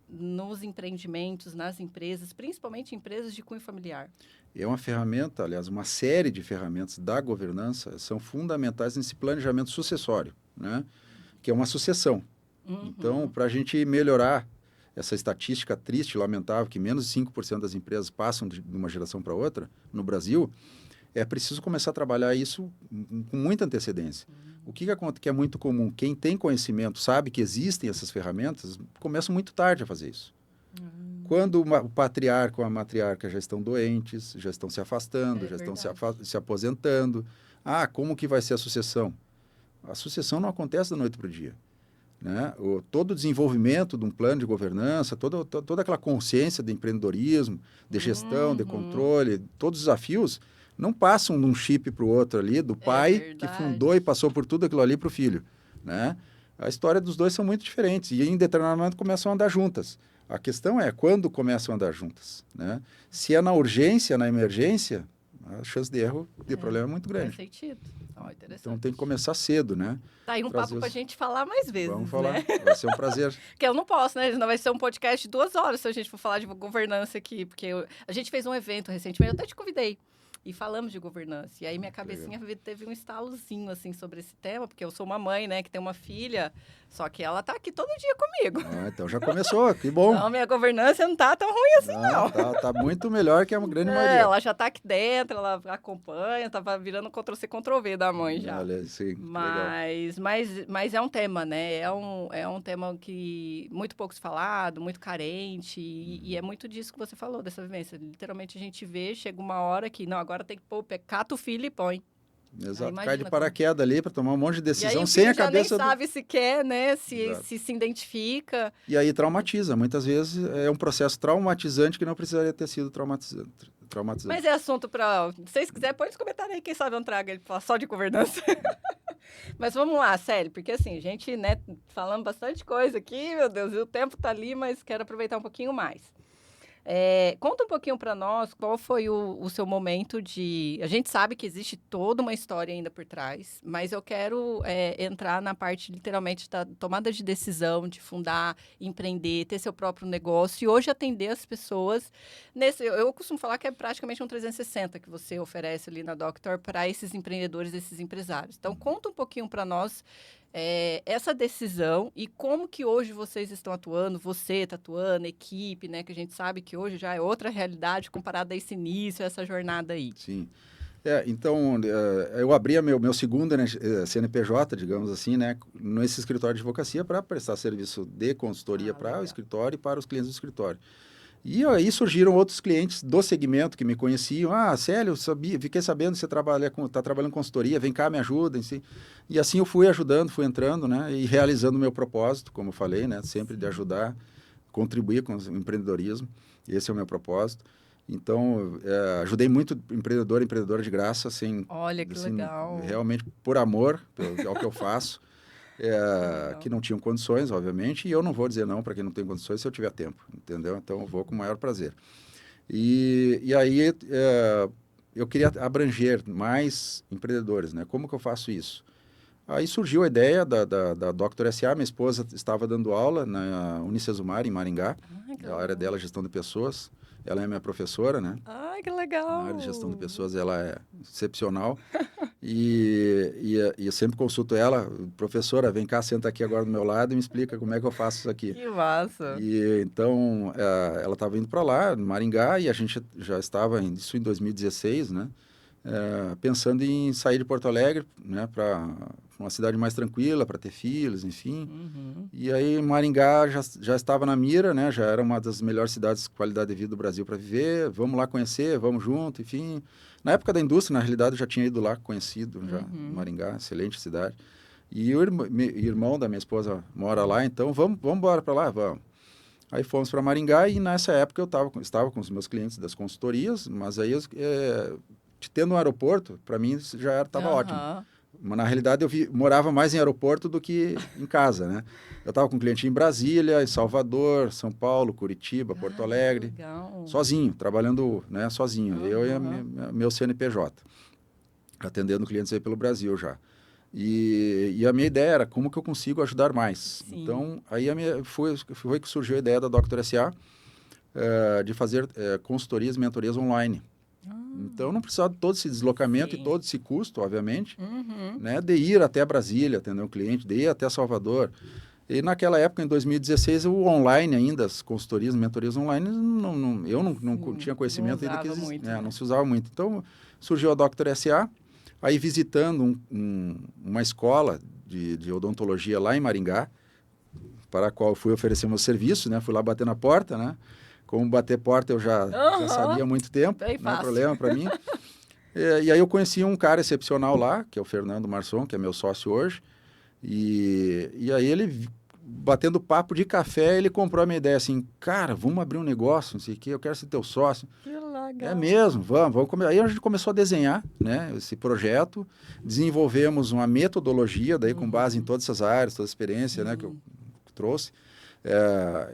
nos empreendimentos, nas empresas, principalmente empresas de cunho familiar? É uma ferramenta, aliás, uma série de ferramentas da governança são fundamentais nesse planejamento sucessório, né? Que é uma sucessão. Então, para a gente melhorar essa estatística triste, lamentável, que menos de 5% das empresas passam de uma geração para outra no Brasil, é preciso começar a trabalhar isso com muita antecedência. O que é muito comum? Quem tem conhecimento, sabe que existem essas ferramentas, começa muito tarde a fazer isso. Quando o patriarca ou a matriarca já estão doentes, já estão se afastando, já estão se aposentando. Como que vai ser a sucessão? A sucessão não acontece da noite para o dia. Né? Todo o desenvolvimento de um plano de governança, toda aquela consciência de empreendedorismo, de gestão, de controle, todos os desafios não passam de um chip para o outro ali, do pai que fundou e passou por tudo aquilo ali para o filho. Né? A história dos dois são muito diferentes e em determinado momento começam a andar juntas. A questão é quando começam a andar juntas. Né? Se é na urgência, na emergência, a chance de erro, de problema é muito grande. Faz sentido. Então tem que começar cedo, né? Tá aí um papo pra gente falar mais vezes, Vamos falar, né? Vai ser um prazer. Porque eu não posso, né? Não vai ser um podcast de 2 horas se a gente for falar de governança aqui, porque a gente fez um evento recentemente, eu até te convidei, e falamos de governança. E aí minha cabecinha teve um estalozinho, assim, sobre esse tema, porque eu sou uma mãe, né, que tem uma filha, só que ela tá aqui todo dia comigo. Então já começou, que bom. Não, minha governança não tá tão ruim assim, não. Tá muito melhor que a grande maioria. Ela já tá aqui dentro, ela acompanha, tava virando Ctrl-C, Ctrl-V da mãe já. Olha, sim, mas é um tema, né? É um tema que muito pouco se falado, muito carente, e é muito disso que você falou, dessa vivência. Literalmente a gente vê, chega uma hora que, não, agora tem que pôr, cata o filho e põe. Exato, cai de paraquedas ali para tomar um monte de decisão aí, sem a já cabeça... nem sabe se quer, né? Se identifica. E aí traumatiza. Muitas vezes é um processo traumatizante que não precisaria ter sido traumatizante. Mas é assunto para... Se vocês quiserem, pode comentar aí, quem sabe eu não trago ele falar só de governança. Mas vamos lá, Célia, porque assim, a gente, né, falando bastante coisa aqui, meu Deus, e o tempo tá ali, mas quero aproveitar um pouquinho mais. Conta um pouquinho para nós qual foi o seu momento de... A gente sabe que existe toda uma história ainda por trás, mas eu quero entrar na parte, literalmente, da tomada de decisão, de fundar, empreender, ter seu próprio negócio e hoje atender as pessoas nesse... Eu costumo falar que é praticamente um 360 que você oferece ali na Doctor para esses empreendedores, esses empresários. Então, conta um pouquinho para nós essa decisão e como que hoje vocês estão atuando, você está atuando, a equipe, né? Que a gente sabe que hoje já é outra realidade comparada a esse início, essa jornada aí. Sim. Então, eu abri meu segundo, né, CNPJ, digamos assim, né, nesse escritório de advocacia para prestar serviço de consultoria para o escritório e para os clientes do escritório. E aí surgiram outros clientes do segmento que me conheciam. Célio, fiquei sabendo que você está trabalhando em consultoria, vem cá, me ajuda. E assim eu fui ajudando, fui entrando, né, e realizando o meu propósito, como eu falei, né, sempre de ajudar, contribuir com o empreendedorismo. Esse é o meu propósito. Então, ajudei muito empreendedora de graça, assim, olha que legal. Realmente por amor ao que eu faço. Que não tinham condições, obviamente, e eu não vou dizer não para quem não tem condições se eu tiver tempo, entendeu? Então, eu vou com o maior prazer. E aí, eu queria abranger mais empreendedores, né? Como que eu faço isso? Aí surgiu a ideia da Doctor S.A., minha esposa estava dando aula na Unicesumar, em Maringá, a área dela é gestão de pessoas, ela é minha professora, né? Ai, que legal! Na área de gestão de pessoas, ela é excepcional. E eu sempre consulto ela, professora, vem cá, senta aqui agora do meu lado e me explica como é que eu faço isso aqui. Que massa! E então, ela estava indo para lá, no Maringá, e a gente já estava, isso em 2016, né? Pensando em sair de Porto Alegre, né, para uma cidade mais tranquila, para ter filhos, enfim. Uhum. E aí Maringá já estava na mira, né, já era uma das melhores cidades de qualidade de vida do Brasil para viver, vamos lá conhecer, vamos junto, enfim. Na época da indústria, na realidade, eu já tinha ido lá, conhecido já, Maringá, excelente cidade. E o irmão da minha esposa mora lá, então vamos embora para lá, vamos. Aí fomos para Maringá e nessa época eu estava com os meus clientes das consultorias, mas aí tendo um aeroporto, para mim já estava ótimo. Mas na realidade morava mais em aeroporto do que em casa, né? Eu estava com cliente em Brasília, em Salvador, São Paulo, Curitiba, Porto Alegre, sozinho, trabalhando, né, sozinho, eu e meu CNPJ, atendendo clientes aí pelo Brasil já. E a minha ideia era como que eu consigo ajudar mais. Sim. Então, aí foi que surgiu a ideia da Doctor S.A. De fazer consultorias e mentorias online. Então, não precisava de todo esse deslocamento e todo esse custo, obviamente, né, de ir até Brasília, atender um cliente, de ir até Salvador. E naquela época, em 2016, o online ainda, as consultorias, mentorias online, eu não tinha conhecimento ainda que existia, não se usava muito. Então, surgiu a Doctor S.A., aí visitando uma escola de odontologia lá em Maringá, para a qual fui oferecer meu serviço, né, fui lá bater na porta, né. Como bater porta eu já sabia há muito tempo, não é problema para mim. E aí eu conheci um cara excepcional lá, que é o Fernando Marçom, que é meu sócio hoje. E aí ele, batendo papo de café, ele comprou a minha ideia assim, cara, vamos abrir um negócio, não sei o quê, eu quero ser teu sócio. Que legal. É mesmo, vamos começar. Aí a gente começou a desenhar, né, esse projeto, desenvolvemos uma metodologia, daí com base em todas essas áreas, toda a experiência, né, que eu trouxe.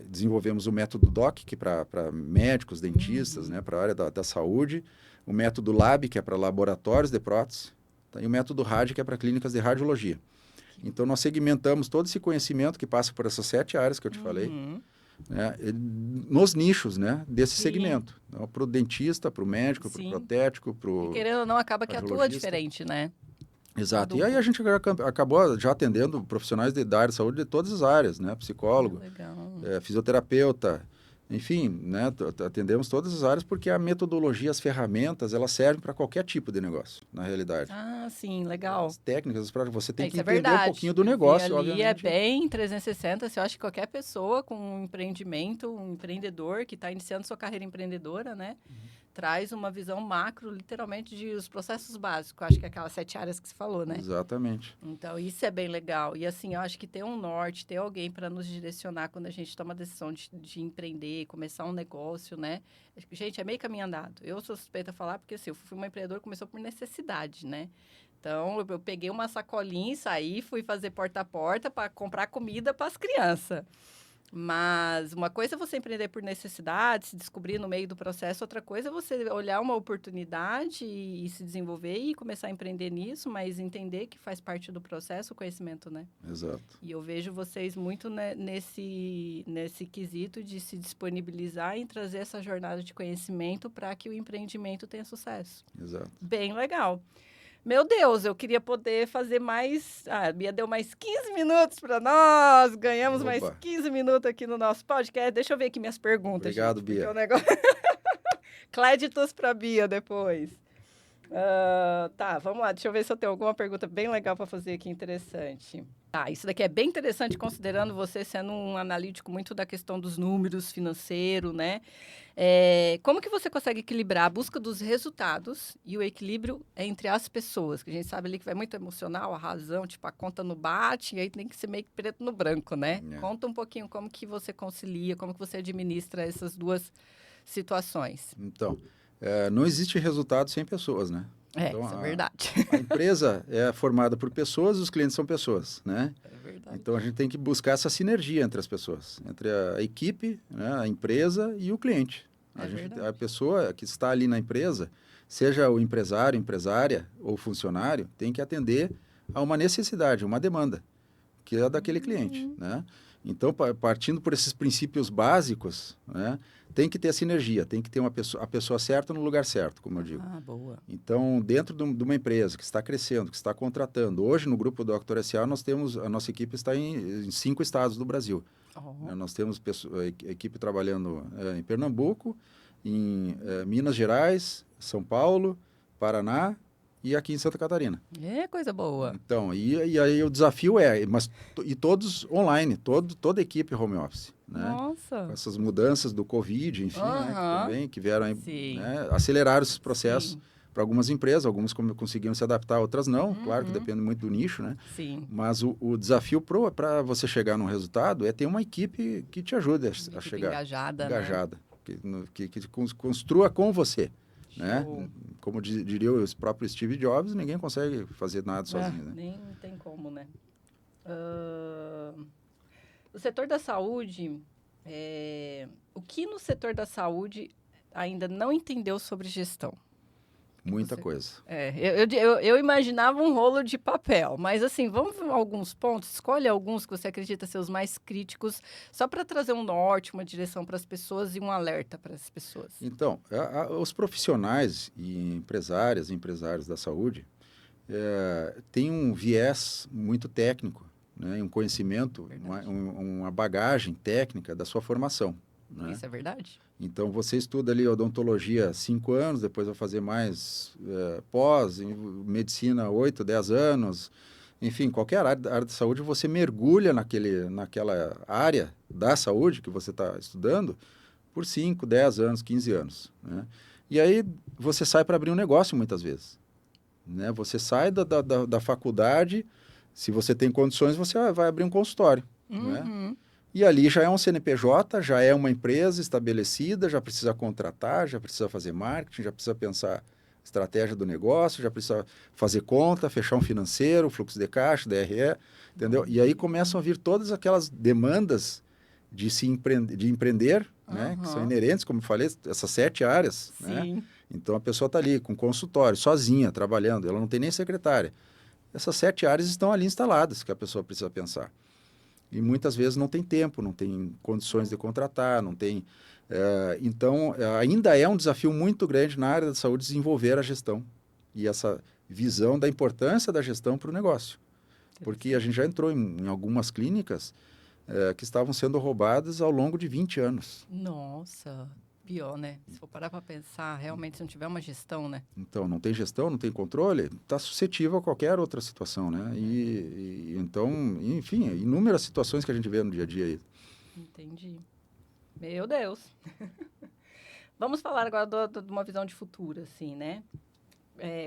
Desenvolvemos o método DOC, que é para médicos, dentistas, né, para a área da saúde, o método LAB, que é para laboratórios de prótese, tá? E o método RAD, que é para clínicas de radiologia. Então, nós segmentamos todo esse conhecimento que passa por essas 7 áreas que eu te falei, né, nos nichos, né, desse segmento. Então, para o dentista, para o médico, para o protético, para o... E querendo ou não, acaba que atua diferente, né? Exato. E aí a gente acabou já atendendo profissionais da área de saúde de todas as áreas, né? Psicólogo, fisioterapeuta, enfim, né? Atendemos todas as áreas porque a metodologia, as ferramentas, elas servem para qualquer tipo de negócio, na realidade. Ah, sim, legal. As técnicas, você tem que entender um pouquinho do negócio, obviamente. É bem 360, eu acho que qualquer pessoa com um empreendimento, um empreendedor que está iniciando sua carreira empreendedora, né? traz uma visão macro, literalmente, de os processos básicos. Acho que é aquelas 7 áreas que você falou, né? Exatamente. Então, isso é bem legal. E, assim, eu acho que ter um norte, ter alguém para nos direcionar quando a gente toma a decisão de empreender, começar um negócio, né? Gente, é meio caminho andado. Eu sou suspeita a falar porque, assim, eu fui uma empreendedora que começou por necessidade, né? Então, eu peguei uma sacolinha e saí, fui fazer porta a porta para comprar comida para as crianças. Mas uma coisa é você empreender por necessidade, se descobrir no meio do processo, outra coisa é você olhar uma oportunidade e se desenvolver e começar a empreender nisso, mas entender que faz parte do processo o conhecimento, né? Exato. E eu vejo vocês muito, né, nesse quesito de se disponibilizar em trazer essa jornada de conhecimento para que o empreendimento tenha sucesso. Exato. Bem legal. Meu Deus, eu queria poder fazer mais... a Bia deu mais 15 minutos para nós. Ganhamos mais 15 minutos aqui no nosso podcast. Deixa eu ver aqui minhas perguntas, Obrigado, gente, Bia. porque o negócio... Créditos para Bia depois. Tá, vamos lá. Deixa eu ver se eu tenho alguma pergunta bem legal para fazer aqui, interessante. Tá, isso daqui é bem interessante, considerando você sendo um analítico muito da questão dos números financeiros, né? Como que você consegue equilibrar a busca dos resultados e o equilíbrio entre as pessoas? Que a gente sabe ali que vai muito emocional, a razão, tipo, a conta não bate, e aí tem que ser meio que preto no branco, né? Conta um pouquinho como que você concilia, como que você administra essas duas situações. Então, não existe resultado sem pessoas, né? Então, isso é verdade. A empresa é formada por pessoas e os clientes são pessoas, né? É verdade. Então, a gente tem que buscar essa sinergia entre as pessoas, entre a equipe, né, a empresa e o cliente. A pessoa que está ali na empresa, seja o empresário, empresária ou funcionário, tem que atender a uma necessidade, uma demanda, que é daquele cliente, né? Então, partindo por esses princípios básicos, né, tem que ter a sinergia, tem que ter a pessoa certa no lugar certo, como eu digo. Boa. Então, dentro de uma empresa que está crescendo, que está contratando, hoje no grupo Dr. S.A. a nossa equipe está em 5 estados do Brasil. Nós temos a equipe trabalhando em Pernambuco, em Minas Gerais, São Paulo, Paraná e aqui em Santa Catarina. Coisa boa. Então, e aí o desafio e todos online, toda a equipe home office, né? Nossa! Com essas mudanças do Covid, enfim, né, que vieram aí, né, aceleraram esses processos para algumas empresas, algumas conseguiram se adaptar, outras não, claro que depende muito do nicho, né? Sim. Mas o desafio para você chegar num resultado é ter uma equipe que te ajude a chegar. Engajada, né? Que construa com você. Né? Como diria o próprio Steve Jobs, ninguém consegue fazer nada sozinho. Né? Nem tem como, né? O setor da saúde, o que no setor da saúde ainda não entendeu sobre gestão? Muita coisa. Eu imaginava um rolo de papel, mas assim, vamos ver alguns pontos, escolhe alguns que você acredita ser os mais críticos, só para trazer um norte, uma direção para as pessoas e um alerta para as pessoas. Então, os profissionais e empresários da saúde têm um viés muito técnico, né? Um conhecimento, uma bagagem técnica da sua formação. Né? Isso é verdade. Então, você estuda ali odontologia 5 anos, depois vai fazer mais pós, medicina 8, 10 anos, enfim, qualquer área da saúde, você mergulha naquela área da saúde que você está estudando por 5, 10 anos, 15 anos. Né? E aí você sai para abrir um negócio muitas vezes. Né? Você sai da faculdade, se você tem condições, você vai abrir um consultório. Né? E ali já é um CNPJ, já é uma empresa estabelecida, já precisa contratar, já precisa fazer marketing, já precisa pensar estratégia do negócio, já precisa fazer conta, fechar um financeiro, fluxo de caixa, DRE, entendeu? E aí começam a vir todas aquelas demandas de empreender, né? Que são inerentes, como eu falei, essas 7 áreas. Né? Então a pessoa está ali com consultório, sozinha, trabalhando, ela não tem nem secretária. Essas 7 áreas estão ali instaladas, que a pessoa precisa pensar. E muitas vezes não tem tempo, não tem condições de contratar, não tem... Então, ainda é um desafio muito grande na área da saúde desenvolver a gestão e essa visão da importância da gestão para o negócio. Porque a gente já entrou em algumas clínicas que estavam sendo roubadas ao longo de 20 anos. Nossa, pior, né? Se for parar para pensar, realmente, se não tiver uma gestão, né? Então, não tem gestão, não tem controle, está suscetível a qualquer outra situação, né? Então, enfim, inúmeras situações que a gente vê no dia a dia aí. Entendi. Meu Deus. Vamos falar agora de uma visão de futuro, assim, né?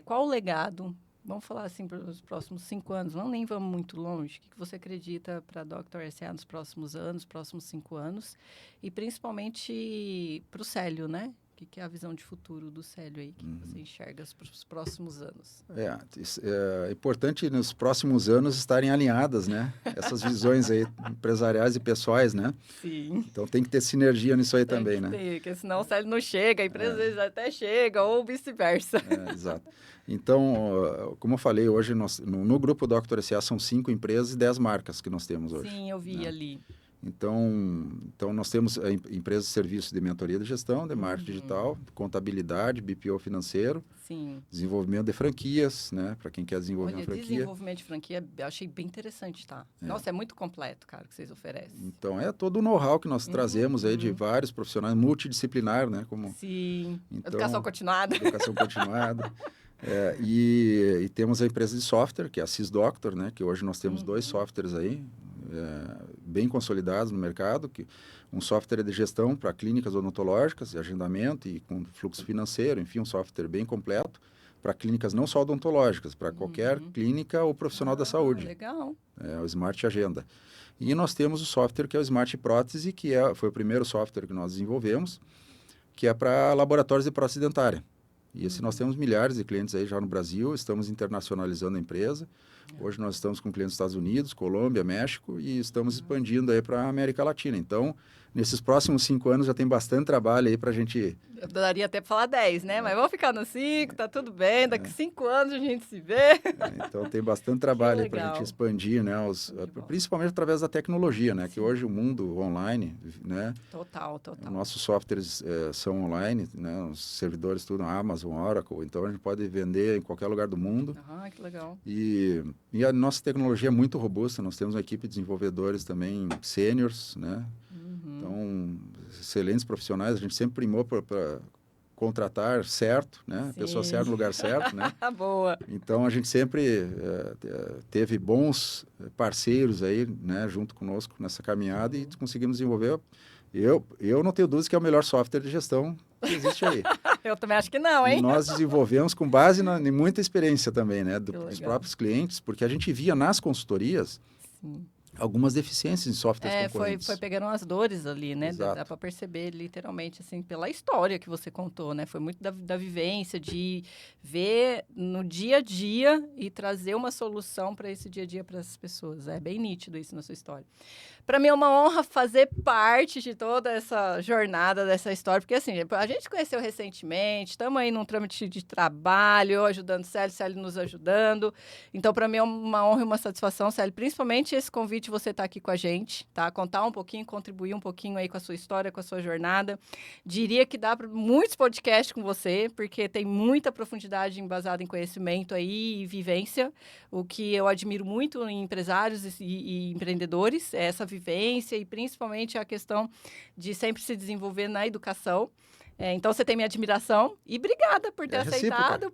Qual o legado? Vamos falar assim para os próximos 5 anos, não nem vamos muito longe. O que você acredita para a Dr. SA nos próximos anos, próximos 5 anos? E principalmente para o Célio, né? O que é a visão de futuro do Célio aí, que você enxerga para os próximos anos? É importante nos próximos anos estarem alinhadas, né? Essas visões aí empresariais e pessoais, né? Sim. Então tem que ter sinergia nisso aí também, né? Porque senão o Célio não chega, a empresa às vezes até chega, ou vice-versa. Exato. Então, como eu falei, hoje no Grupo Dr. SA são 5 empresas e 10 marcas que nós temos hoje. Sim, eu vi ali. Então, nós temos empresas de serviços de mentoria de gestão, de marketing digital, contabilidade, BPO financeiro, Sim. desenvolvimento de franquias, né? Para quem quer desenvolver uma franquia. Desenvolvimento de franquia, eu achei bem interessante, tá? Nossa, é muito completo, cara, que vocês oferecem. Então, é todo o know-how que nós trazemos aí de vários profissionais, multidisciplinar, né? Sim, então, educação continuada. Educação continuada. E temos a empresa de software, que é a SysDoctor, né? Que hoje nós temos 2 softwares aí, bem consolidados no mercado, um software de gestão para clínicas odontológicas, de agendamento e com fluxo financeiro, enfim, um software bem completo para clínicas não só odontológicas, para qualquer clínica ou profissional da saúde. Legal. O Smart Agenda. E nós temos o software que é o Smart Prótese, que foi o primeiro software que nós desenvolvemos, que é para laboratórios de prótese dentária. E nós temos milhares de clientes aí já no Brasil, estamos internacionalizando a empresa. Hoje nós estamos com clientes nos Estados Unidos, Colômbia, México e estamos expandindo aí para a América Latina. Então, nesses próximos 5 anos já tem bastante trabalho aí para a gente... Eu daria até para falar 10, né? Mas vamos ficar no 5, tá tudo bem. Daqui 5 anos a gente se vê. Então, tem bastante trabalho aí para a gente expandir, né? Principalmente através da tecnologia, né? Sim. Que hoje o mundo online, né? Total. Nossos softwares são online, né? Os servidores tudo na Amazon, Oracle. Então, a gente pode vender em qualquer lugar do mundo. Que legal. E a nossa tecnologia é muito robusta. Nós temos uma equipe de desenvolvedores também sêniors, né? Então, excelentes profissionais. A gente sempre primou para contratar certo, né? A pessoa certa no lugar certo, né? Boa. Então, a gente sempre teve bons parceiros aí, né? Junto conosco nessa caminhada e conseguimos desenvolver. Eu não tenho dúvida que é o melhor software de gestão que existe aí. Eu também acho que não, hein? E nós desenvolvemos com base em muita experiência também, né? Dos próprios clientes, porque a gente via nas consultorias... Sim. Algumas deficiências em softwares concorrentes. Foi pegando as dores ali, né? Exato. Dá para perceber literalmente, assim, pela história que você contou, né? Foi muito da vivência, de ver no dia a dia e trazer uma solução para esse dia a dia para as pessoas. É bem nítido isso na sua história. Para mim é uma honra fazer parte de toda essa jornada dessa história, porque assim, a gente se conheceu recentemente, estamos aí num trâmite de trabalho, eu ajudando o Célio nos ajudando. Então, para mim é uma honra e uma satisfação, Célio, principalmente esse convite de você estar aqui com a gente, tá? Contar um pouquinho, contribuir um pouquinho aí com a sua história, com a sua jornada. Diria que dá para muitos podcasts com você, porque tem muita profundidade embasada em conhecimento aí e vivência, o que eu admiro muito em empresários e empreendedores, é essa vivência e principalmente a questão de sempre se desenvolver na educação. Então, você tem minha admiração e obrigada por ter aceitado,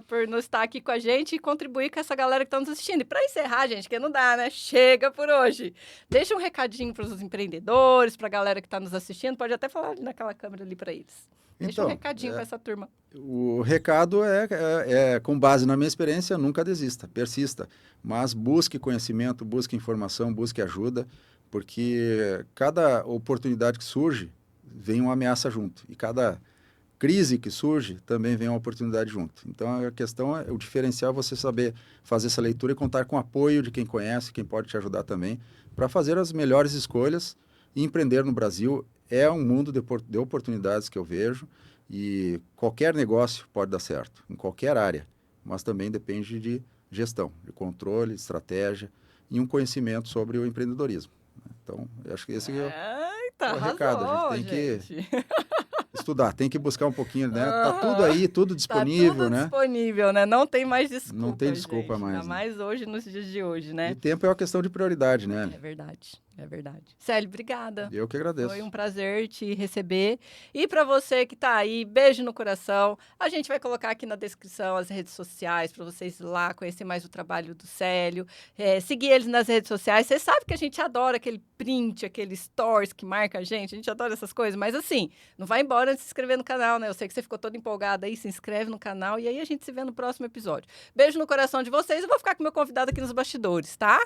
por não estar aqui com a gente e contribuir com essa galera que está nos assistindo. E para encerrar, gente, que não dá, né? Chega por hoje. Deixa um recadinho para os empreendedores, para a galera que está nos assistindo. Pode até falar naquela câmera ali para eles. Deixa um recadinho para essa turma. O recado é, com base na minha experiência, nunca desista, persista. Mas busque conhecimento, busque informação, busque ajuda, porque cada oportunidade que surge, vem uma ameaça junto. E cada crise que surge, também vem uma oportunidade junto. Então, a questão é o diferencial, você saber fazer essa leitura e contar com o apoio de quem conhece, quem pode te ajudar também, para fazer as melhores escolhas. E empreender no Brasil é um mundo de oportunidades que eu vejo, e qualquer negócio pode dar certo, em qualquer área, mas também depende de gestão, de controle, estratégia e um conhecimento sobre o empreendedorismo. Então, eu acho que esse é o recado. A gente tem que estudar, tem que buscar um pouquinho, né? Tá tudo aí, tudo disponível, tá tudo né? disponível, né? Não tem mais desculpa. Não tem desculpa gente. mais. Ainda mais hoje, nos dias de hoje, né? E tempo é uma questão de prioridade, né? É verdade. É verdade. Célio, obrigada. Eu que agradeço. Foi um prazer te receber. E para você que tá aí, beijo no coração. A gente vai colocar aqui na descrição as redes sociais para vocês ir lá conhecer mais o trabalho do Célio. Seguir eles nas redes sociais. Você sabe que a gente adora aquele print, aquele stories que marca a gente adora essas coisas. Mas assim, não vai embora antes de se inscrever no canal, né? Eu sei que você ficou toda empolgada aí, se inscreve no canal e aí a gente se vê no próximo episódio. Beijo no coração de vocês. Eu vou ficar com o meu convidado aqui nos bastidores, tá?